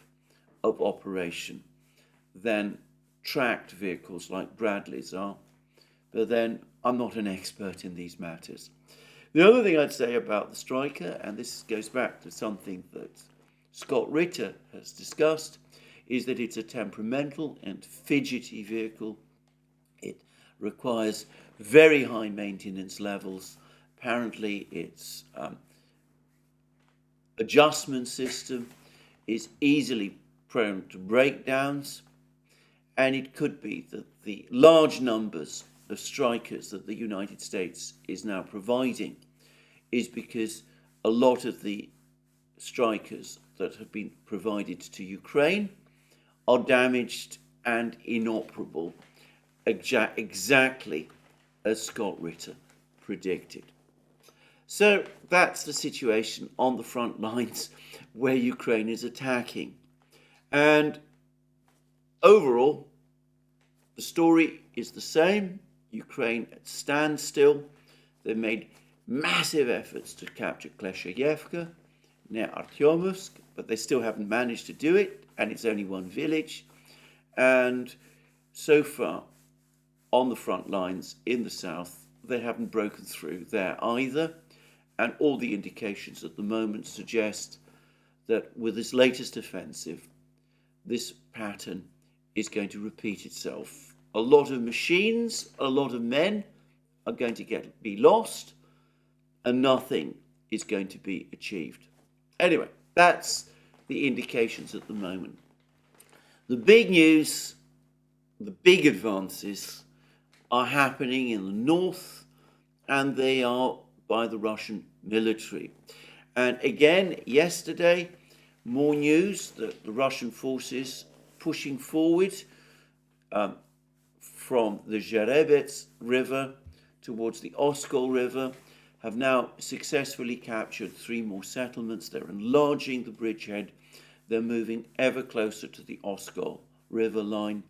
of operation than tracked vehicles like Bradleys are. But then I'm not an expert in these matters. The other thing I'd say about the Stryker, and this goes back to something that Scott Ritter has discussed, is that it's a temperamental and fidgety vehicle. It requires very high maintenance levels. Apparently its adjustment system is easily prone to breakdowns, and it could be that the large numbers of Strykers that the United States is now providing is because a lot of the Strykers that have been provided to Ukraine are damaged and inoperable, exactly as Scott Ritter predicted. So that's the situation on the front lines where Ukraine is attacking. And overall, the story is the same. Ukraine at standstill. They've made massive efforts to capture Kleshchevka near Artyomovsk, but they still haven't managed to do it, and it's only one village. And so far, on the front lines in the south, they haven't broken through there either. And all the indications at the moment suggest that with this latest offensive, this pattern is going to repeat itself. A lot of machines, a lot of men are going to be lost, and nothing is going to be achieved. Anyway, that's the indications at the moment. The big news, the big advances are happening in the north, and they are by the Russian military. And again, yesterday, more news that the Russian forces pushing forward from the Zherebets River towards the Oskol River have now successfully captured 3 more settlements. They're enlarging the bridgehead. They're moving ever closer to the Oskol River line.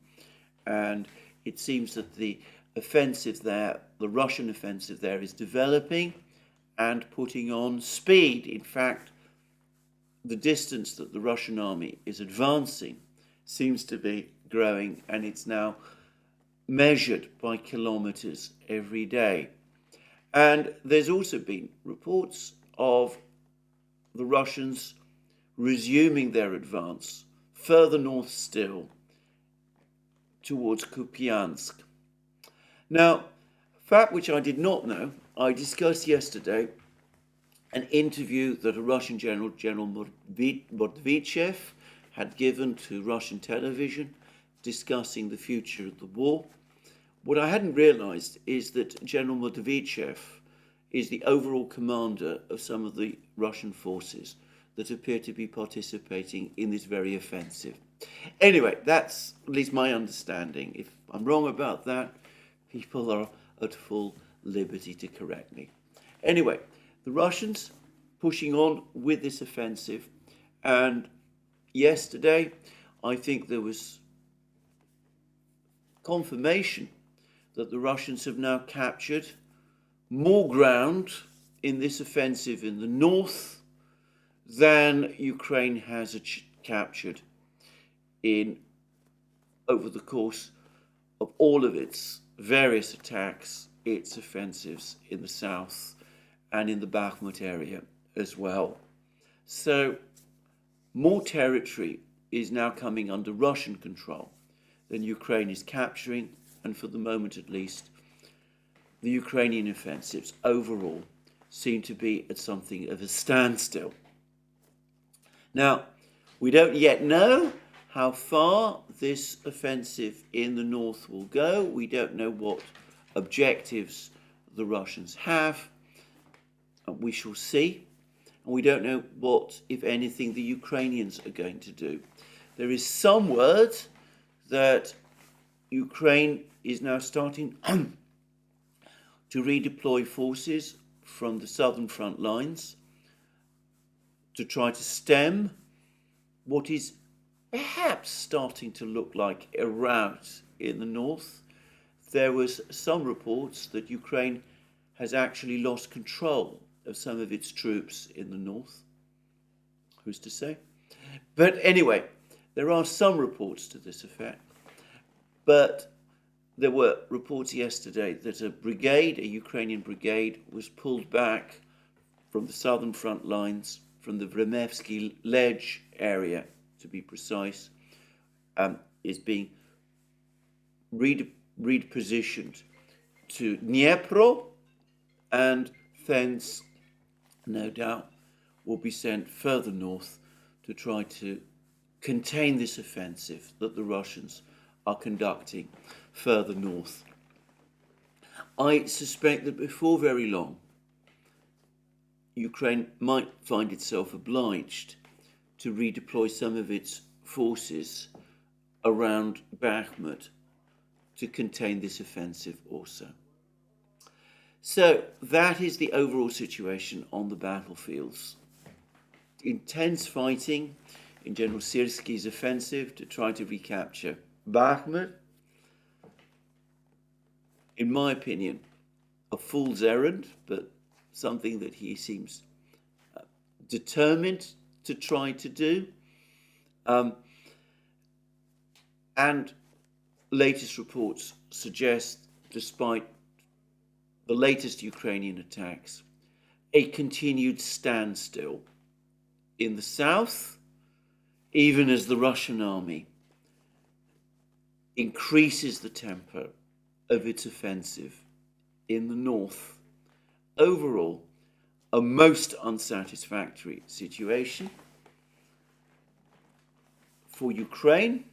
And it seems that the offensive there, the Russian offensive there, is developing. and putting on speed. In fact, the distance that the Russian army is advancing seems to be growing, and it's now measured by kilometers every day. And there's also been reports of the Russians resuming their advance further north still towards Kupiansk. Now, a fact which I did not know, I discussed yesterday an interview that a Russian general, General Mordvichev, had given to Russian television discussing the future of the war. What I hadn't realized is that General Mordvichev is the overall commander of some of the Russian forces that appear to be participating in this very offensive. Anyway, that's at least my understanding. If I'm wrong about that, people are at full liberty to correct me. Anyway, the Russians pushing on with this offensive, and yesterday I think there was confirmation that the Russians have now captured more ground in this offensive in the north than Ukraine has captured over the course of all of its various attacks, its offensives in the south and in the Bakhmut area as well. So more territory is now coming under Russian control than Ukraine is capturing, and for the moment at least, the Ukrainian offensives overall seem to be at something of a standstill. Now, we don't yet know how far this offensive in the north will go. We don't know what objectives the Russians have. We shall see. And we don't know what, if anything, the Ukrainians are going to do. There is some word that Ukraine is now starting to redeploy forces from the southern front lines to try to stem what is perhaps starting to look like a rout in the north. There was some reports that Ukraine has actually lost control of some of its troops in the north. Who's to say? But anyway, there are some reports to this effect. But there were reports yesterday that a Ukrainian brigade, was pulled back from the southern front lines, from the Vremevsky Ledge area, to be precise, is being repositioned to Dnipro, and thence, no doubt, will be sent further north to try to contain this offensive that the Russians are conducting further north. I suspect that before very long, Ukraine might find itself obliged to redeploy some of its forces around Bakhmut to contain this offensive also. So that is the overall situation on the battlefields. Intense fighting in General Syrskyi's offensive to try to recapture Bakhmut. In my opinion, a fool's errand, but something that he seems determined to try to do. And latest reports suggest, despite the latest Ukrainian attacks, a continued standstill in the south, even as the Russian army increases the tempo of its offensive in the north. Overall, a most unsatisfactory situation for Ukraine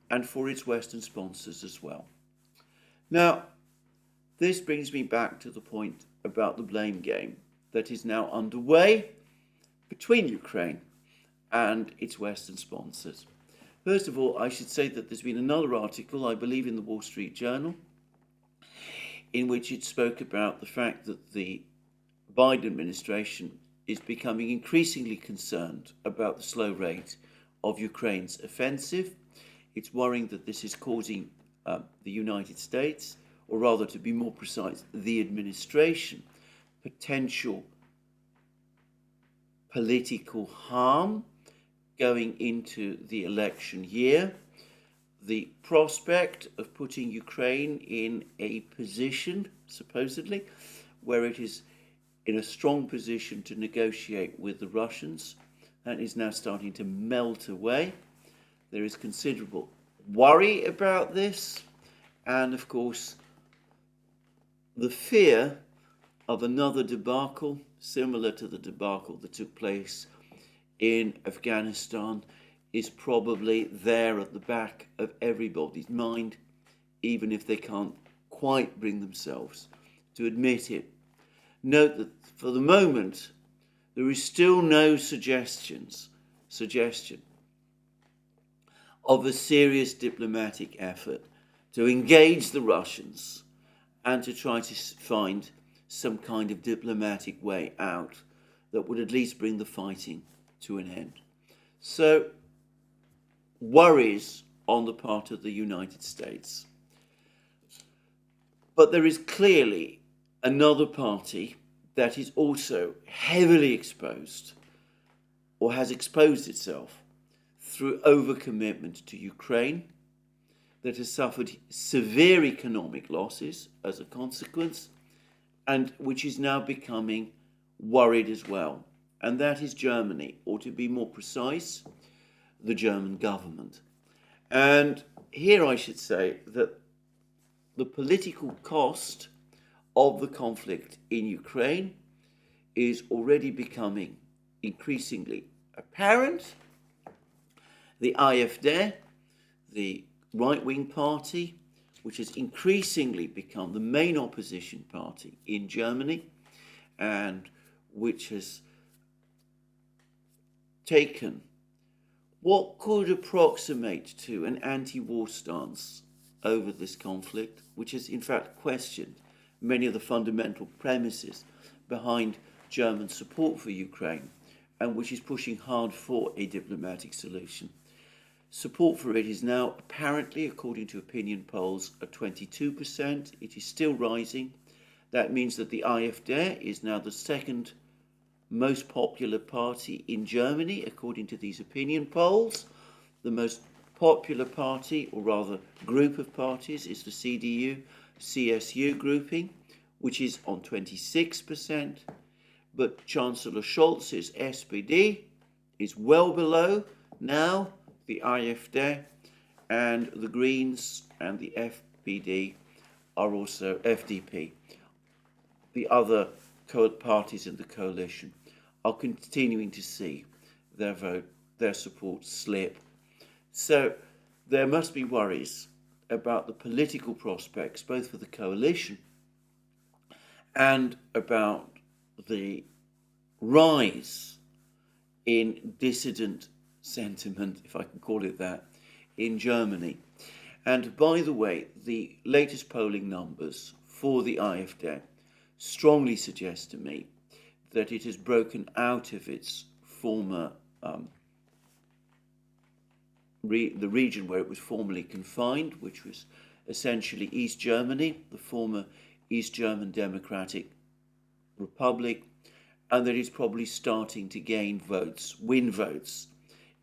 and for its Western sponsors as well. Now, this brings me back to the point about the blame game that is now underway between Ukraine and its Western sponsors. First of all, I should say that there's been another article, I believe in the Wall Street Journal, in which it spoke about the fact that the Biden administration is becoming increasingly concerned about the slow rate of Ukraine's offensive. It's worrying that this is causing the United States, or rather to be more precise, the administration, potential political harm going into the election year, the prospect of putting Ukraine in a position, supposedly, where it is in a strong position to negotiate with the Russians, that is now starting to melt away. There is considerable worry about this, and of course, the fear of another debacle, similar to the debacle that took place in Afghanistan, is probably there at the back of everybody's mind, even if they can't quite bring themselves to admit it. Note that for the moment, there is still no suggestion of a serious diplomatic effort to engage the Russians and to try to find some kind of diplomatic way out that would at least bring the fighting to an end. So, worries on the part of the United States. But there is clearly another party that is also heavily exposed, or has exposed itself through overcommitment to Ukraine, that has suffered severe economic losses as a consequence, and which is now becoming worried as well. And that is Germany, or to be more precise, the German government. And here I should say that the political cost of the conflict in Ukraine is already becoming increasingly apparent. The AfD, the right-wing party, which has increasingly become the main opposition party in Germany, and which has taken what could approximate to an anti-war stance over this conflict, which has in fact questioned many of the fundamental premises behind German support for Ukraine, and which is pushing hard for a diplomatic solution. Support for it is now apparently, according to opinion polls, at 22%. It is still rising. That means that the AfD is now the second most popular party in Germany, according to these opinion polls. The most popular party, or rather group of parties, is the CDU-CSU grouping, which is on 26%. But Chancellor Scholz's SPD is well below now the AfD, and the Greens and the FPD are also FDP. The other parties in the coalition are continuing to see their support slip. So there must be worries about the political prospects, both for the coalition and about the rise in dissident sentiment, if I can call it that, in Germany. And by the way, the latest polling numbers for the AfD strongly suggest to me that it has broken out of its former, the region where it was formerly confined, which was essentially East Germany, the former East German Democratic Republic, and that it's probably starting to win votes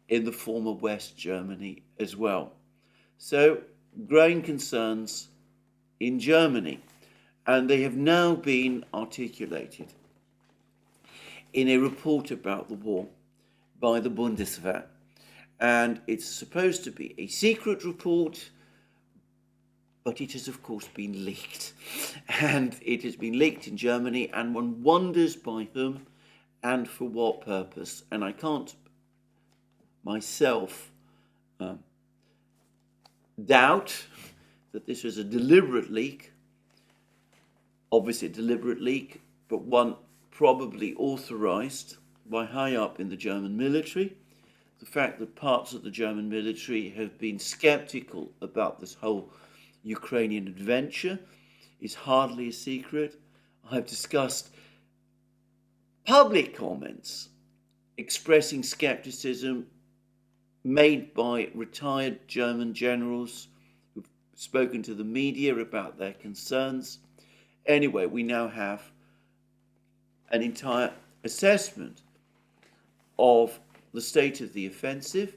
in the former West Germany as well. So, growing concerns in Germany, and they have now been articulated in a report about the war by the Bundeswehr. And it's supposed to be a secret report, but it has of course been leaked. And it has been leaked in Germany, and one wonders by whom and for what purpose. And I can't myself doubt that this was a deliberate leak, obviously a deliberate leak, but one probably authorized by high up in the German military. The fact that parts of the German military have been skeptical about this whole Ukrainian adventure is hardly a secret. I've discussed public comments expressing skepticism made by retired German generals who've spoken to the media about their concerns. Anyway, we now have an entire assessment of the state of the offensive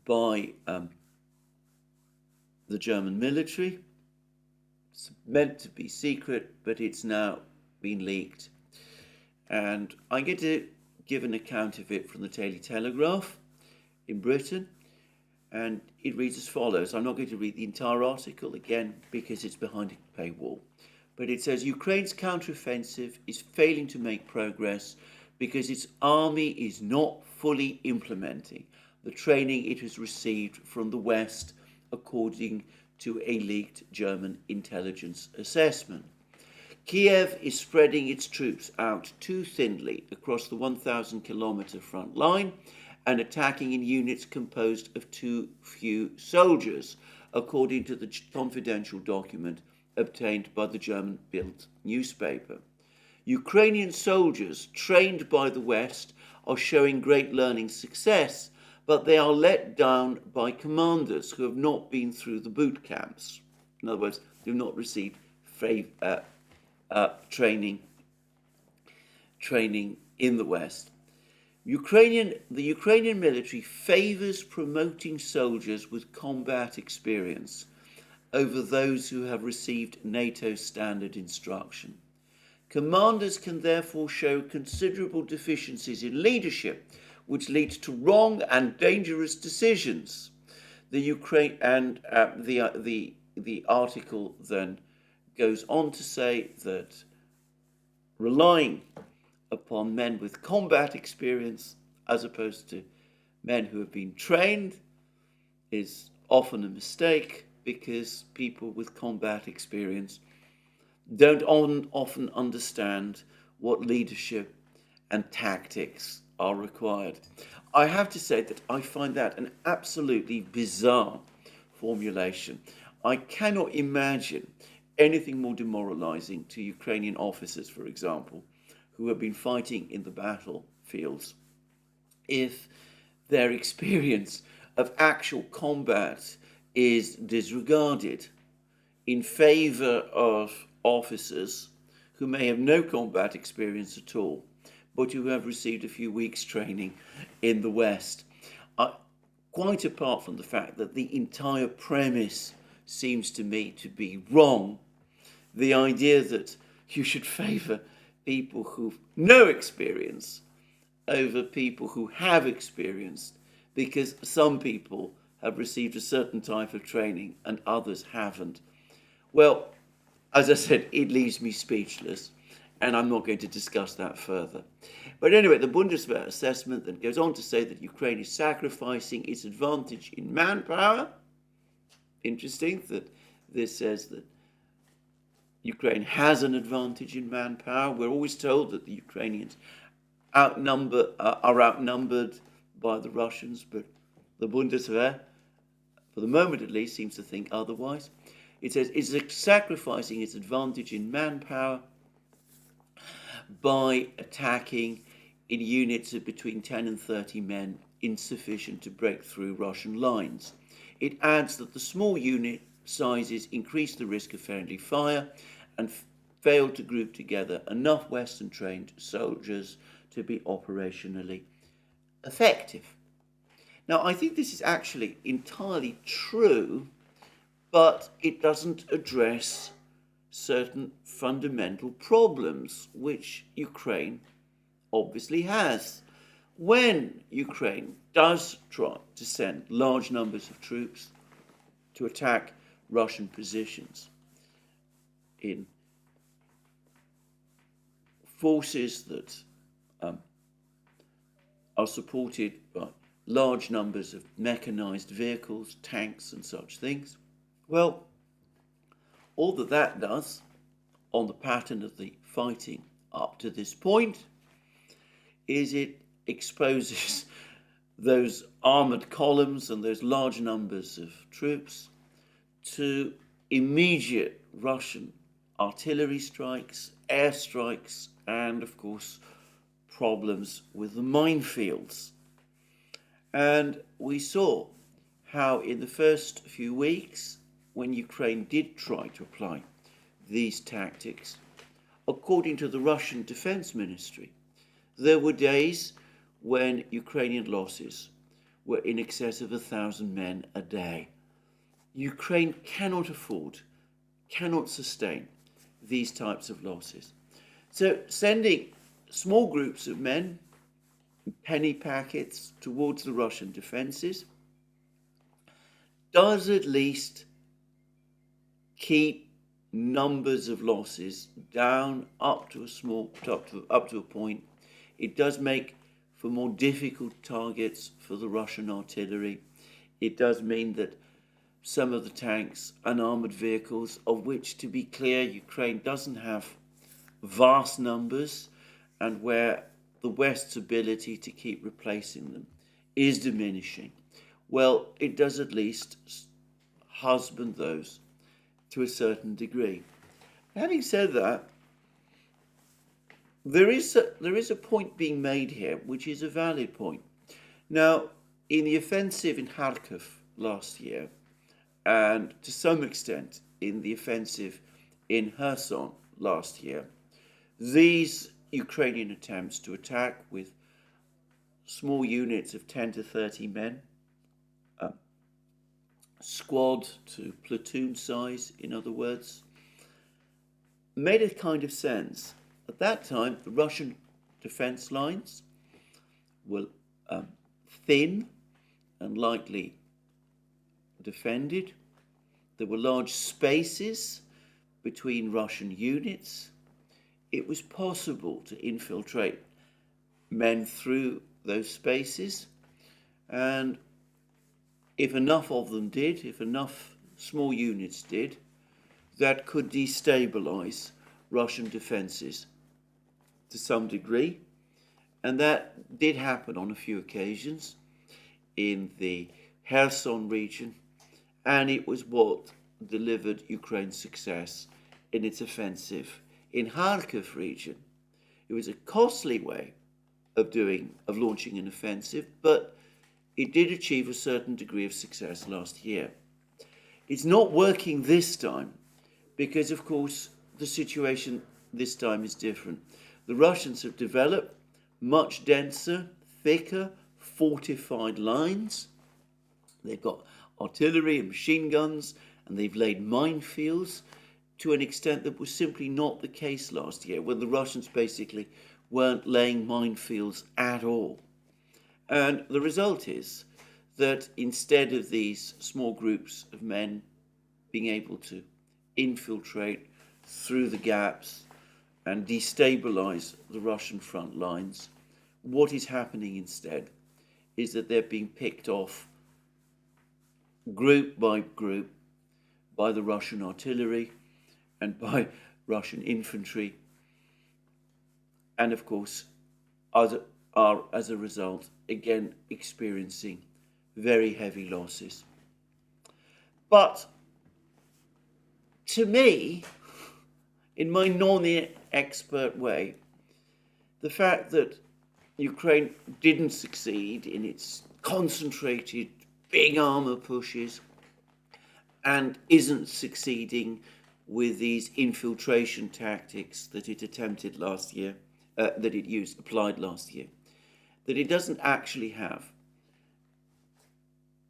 by the German military. It's meant to be secret, but it's now been leaked. And I'm going to give an account of it from the Daily Telegraph in Britain. And it reads as follows. I'm not going to read the entire article again because it's behind a paywall. But it says Ukraine's counteroffensive is failing to make progress because its army is not fully implementing the training it has received from the West, according to a leaked German intelligence assessment. Kiev is spreading its troops out too thinly across the 1,000-kilometer front line and attacking in units composed of too few soldiers, according to the confidential document obtained by the German Bild newspaper. Ukrainian soldiers trained by the West are showing great learning success, but they are let down by commanders who have not been through the boot camps. In other words, they have not received training in the West. The Ukrainian military favors promoting soldiers with combat experience over those who have received NATO standard instruction. Commanders can therefore show considerable deficiencies in leadership, which leads to wrong and dangerous decisions. The article then goes on to say that relying upon men with combat experience as opposed to men who have been trained is often a mistake, because people with combat experience don't often understand what leadership and tactics are required. I have to say that I find that an absolutely bizarre formulation. I cannot imagine anything more demoralizing to Ukrainian officers, for example, who have been fighting in the battlefields, if their experience of actual combat is disregarded in favor of officers who may have no combat experience at all, but who have received a few weeks' training in the West. Quite apart from the fact that the entire premise seems to me to be wrong, the idea that you should favor people who've no experience over people who have experience, because some people have received a certain type of training and others haven't. Well, as I said, it leaves me speechless, and I'm not going to discuss that further. But anyway, the Bundeswehr assessment then goes on to say that Ukraine is sacrificing its advantage in manpower. Interesting that this says that Ukraine has an advantage in manpower. We're always told that the Ukrainians are outnumbered by the Russians, but the Bundeswehr, for the moment at least, seems to think otherwise. It says it's sacrificing its advantage in manpower by attacking in units of between 10 and 30 men, insufficient to break through Russian lines. It adds that the small unit sizes increase the risk of friendly fire and fail to group together enough Western-trained soldiers to be operationally effective. Now, I think this is actually entirely true, but it doesn't address certain fundamental problems which Ukraine obviously has. When Ukraine does try to send large numbers of troops to attack Russian positions in forces that are supported by large numbers of mechanized vehicles, tanks and such things, well, all that does on the pattern of the fighting up to this point is it exposes those armoured columns and those large numbers of troops to immediate Russian artillery strikes, airstrikes, and of course problems with the minefields. And we saw how in the first few weeks, when Ukraine did try to apply these tactics, according to the Russian Defense Ministry, there were days when Ukrainian losses were in excess of 1,000 men a day. Ukraine cannot afford, cannot sustain these types of losses. So sending small groups of men, penny packets towards the Russian defences does at least keep numbers of losses down up to a point. It does make for more difficult targets for the Russian artillery. It does mean that some of the tanks and armoured vehicles, of which, to be clear, Ukraine doesn't have vast numbers, and where the West's ability to keep replacing them is diminishing, well, it does at least husband those to a certain degree. Having said that, there is a point being made here, which is a valid point. Now, in the offensive in Kharkov last year, and to some extent in the offensive in Kherson last year, these Ukrainian attempts to attack with small units of 10 to 30 men, squad to platoon size, in other words, made a kind of sense. At that time, the Russian defense lines were thin and lightly defended. There were large spaces between Russian units. It was possible to infiltrate men through those spaces, and if enough of them did, if enough small units did, that could destabilize Russian defenses to some degree. And that did happen on a few occasions in the Kherson region, and it was what delivered Ukraine's success in its offensive in Kharkov region. It was a costly way of launching an offensive, but it did achieve a certain degree of success last year. It's not working this time because, of course, the situation this time is different. The Russians have developed much denser, thicker, fortified lines. They've got artillery and machine guns, and they've laid minefields to an extent that was simply not the case last year, when the Russians basically weren't laying minefields at all. And the result is that instead of these small groups of men being able to infiltrate through the gaps and destabilize the Russian front lines, what is happening instead is that they're being picked off group by group by the Russian artillery and by Russian infantry, and of course are as a result again experiencing very heavy losses. But to me, in my non-expert way, the fact that Ukraine didn't succeed in its concentrated big armour pushes and isn't succeeding with these infiltration tactics that it attempted last year, that it applied last year, that it doesn't actually have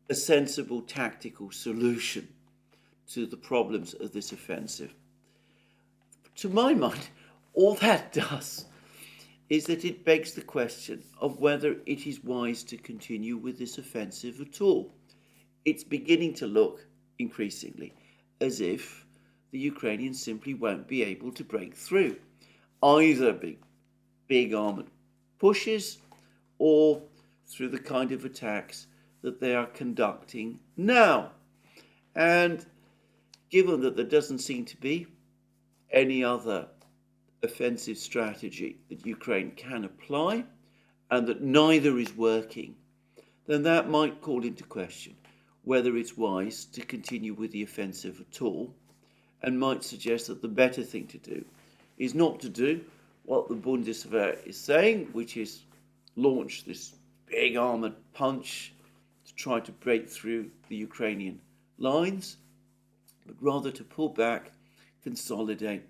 a sensible tactical solution to the problems of this offensive. To my mind, all that does is that it begs the question of whether it is wise to continue with this offensive at all. It's beginning to look increasingly as if the Ukrainians simply won't be able to break through either big armoured pushes or through the kind of attacks that they are conducting now. And given that there doesn't seem to be any other offensive strategy that Ukraine can apply, and that neither is working, then that might call into question whether it's wise to continue with the offensive at all, and might suggest that the better thing to do is not to do what the Bundeswehr is saying, which is launch this big armoured punch to try to break through the Ukrainian lines, but rather to pull back, consolidate,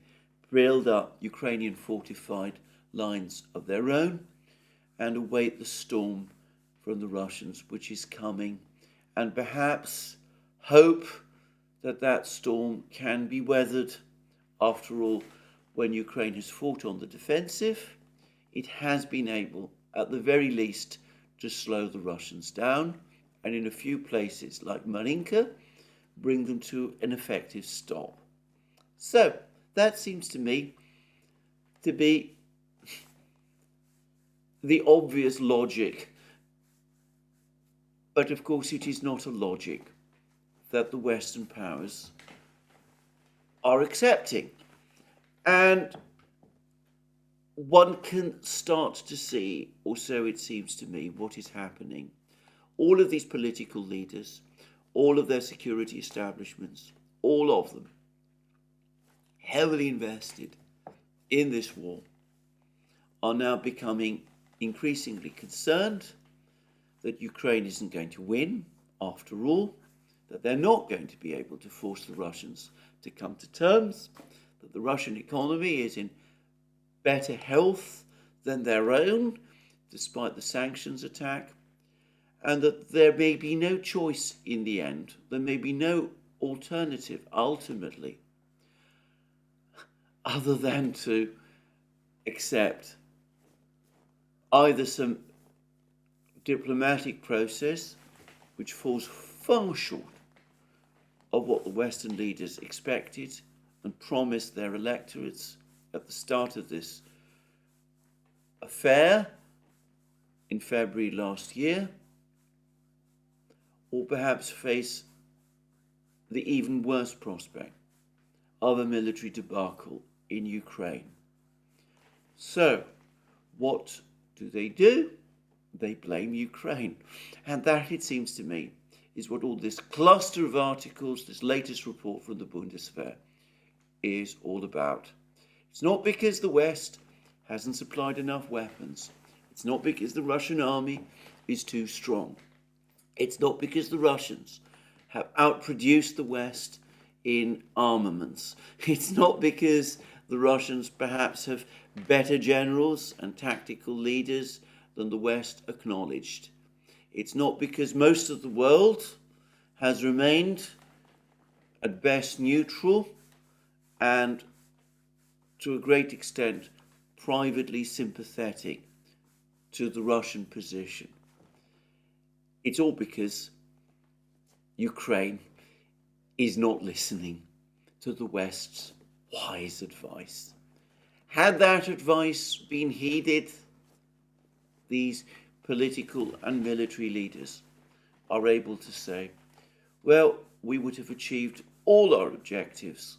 build up Ukrainian fortified lines of their own and await the storm from the Russians, which is coming, and perhaps hope that that storm can be weathered. After all, when Ukraine has fought on the defensive, it has been able, at the very least, to slow the Russians down, and in a few places, like Marinka, bring them to an effective stop. So, that seems to me to be the obvious logic. But of course, it is not a logic that the Western powers are accepting. And one can start to see, or so it seems to me, what is happening. All of these political leaders, all of their security establishments, all of them, heavily invested in this war, are now becoming increasingly concerned that Ukraine isn't going to win after all, that they're not going to be able to force the Russians to come to terms, that the Russian economy is in better health than their own, despite the sanctions attack, and that there may be no choice in the end, there may be no alternative ultimately, other than to accept either some diplomatic process which falls far short of what the Western leaders expected and promised their electorates at the start of this affair in February last year, or perhaps face the even worse prospect of a military debacle in Ukraine. So, what do? They blame Ukraine. And that, it seems to me, is what all this cluster of articles, this latest report from the Bundeswehr, is all about. It's not because the West hasn't supplied enough weapons. It's not because the Russian army is too strong. It's not because the Russians have outproduced the West in armaments. It's not because the Russians perhaps have better generals and tactical leaders than the West acknowledged. It's not because most of the world has remained at best neutral and to a great extent privately sympathetic to the Russian position. It's all because Ukraine is not listening to the West's wise advice. Had that advice been heeded, these political and military leaders are able to say, well, we would have achieved all our objectives.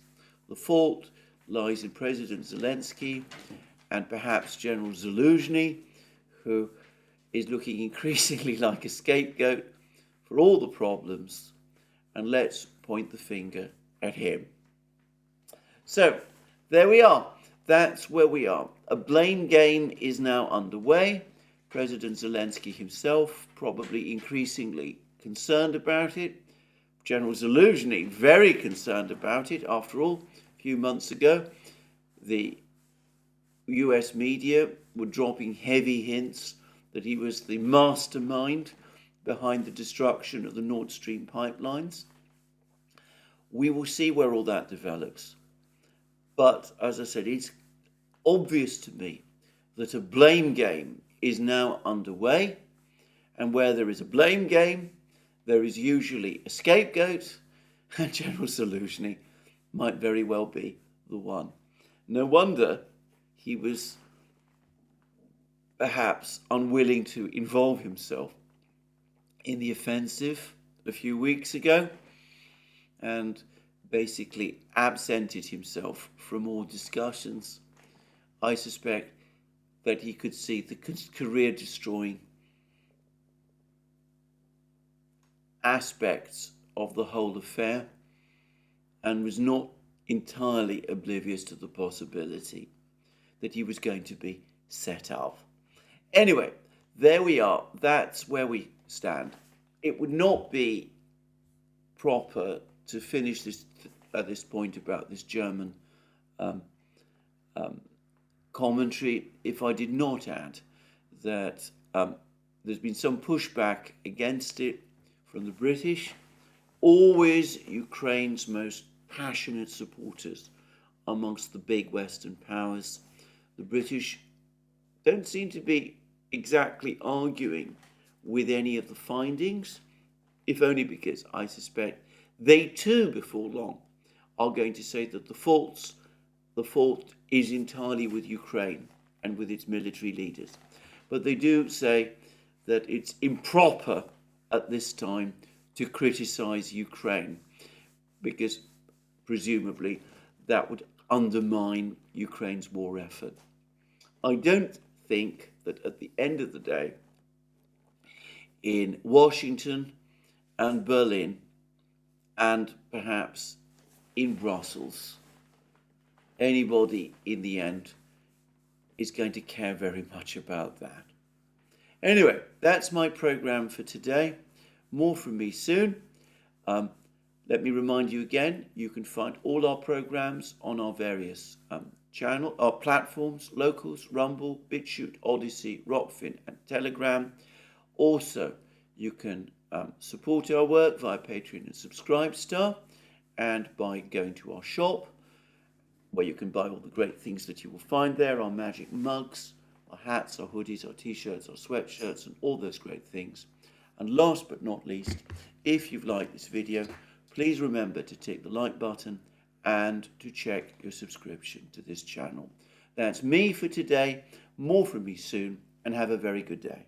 The fault lies in President Zelensky and perhaps General Zaluzhny, who is looking increasingly like a scapegoat for all the problems, and let's point the finger at him. So, there we are. That's where we are. A blame game is now underway. President Zelensky himself probably increasingly concerned about it. General Zaluzhny very concerned about it. After all, a few months ago, the US media were dropping heavy hints that he was the mastermind behind the destruction of the Nord Stream pipelines. We will see where all that develops. But, as I said, it's obvious to me that a blame game is now underway, and where there is a blame game, there is usually a scapegoat, and General Zaluzhny might very well be the one. No wonder he was perhaps unwilling to involve himself in the offensive a few weeks ago, and basically absented himself from all discussions. I suspect that he could see the career-destroying aspects of the whole affair and was not entirely oblivious to the possibility that he was going to be set up. Anyway, there we are. That's where we stand. It would not be proper to finish this at this point about this German commentary if I did not add that there's been some pushback against it from the British. Always Ukraine's most passionate supporters amongst the big Western powers. The British don't seem to be exactly arguing with any of the findings, if only because I suspect they too, before long, are going to say that the fault is entirely with Ukraine and with its military leaders. But they do say that it's improper at this time to criticize Ukraine because presumably that would undermine Ukraine's war effort. I don't think that at the end of the day, in Washington and Berlin and perhaps in Brussels, anybody in the end is going to care very much about that. Anyway, that's my program for today. More from me soon. Let me remind you again, you can find all our programs on our various our platforms: Locals, Rumble, BitChute, ODYSEE, Rockfin and Telegram. Also, you can support our work via Patreon and Subscribestar, and by going to our shop, where you can buy all the great things that you will find there: our magic mugs, our hats, our hoodies, our t-shirts, our sweatshirts, and all those great things. And last but not least, if you've liked this video, please remember to tick the like button and to check your subscription to this channel. That's me for today. More from me soon, and have a very good day.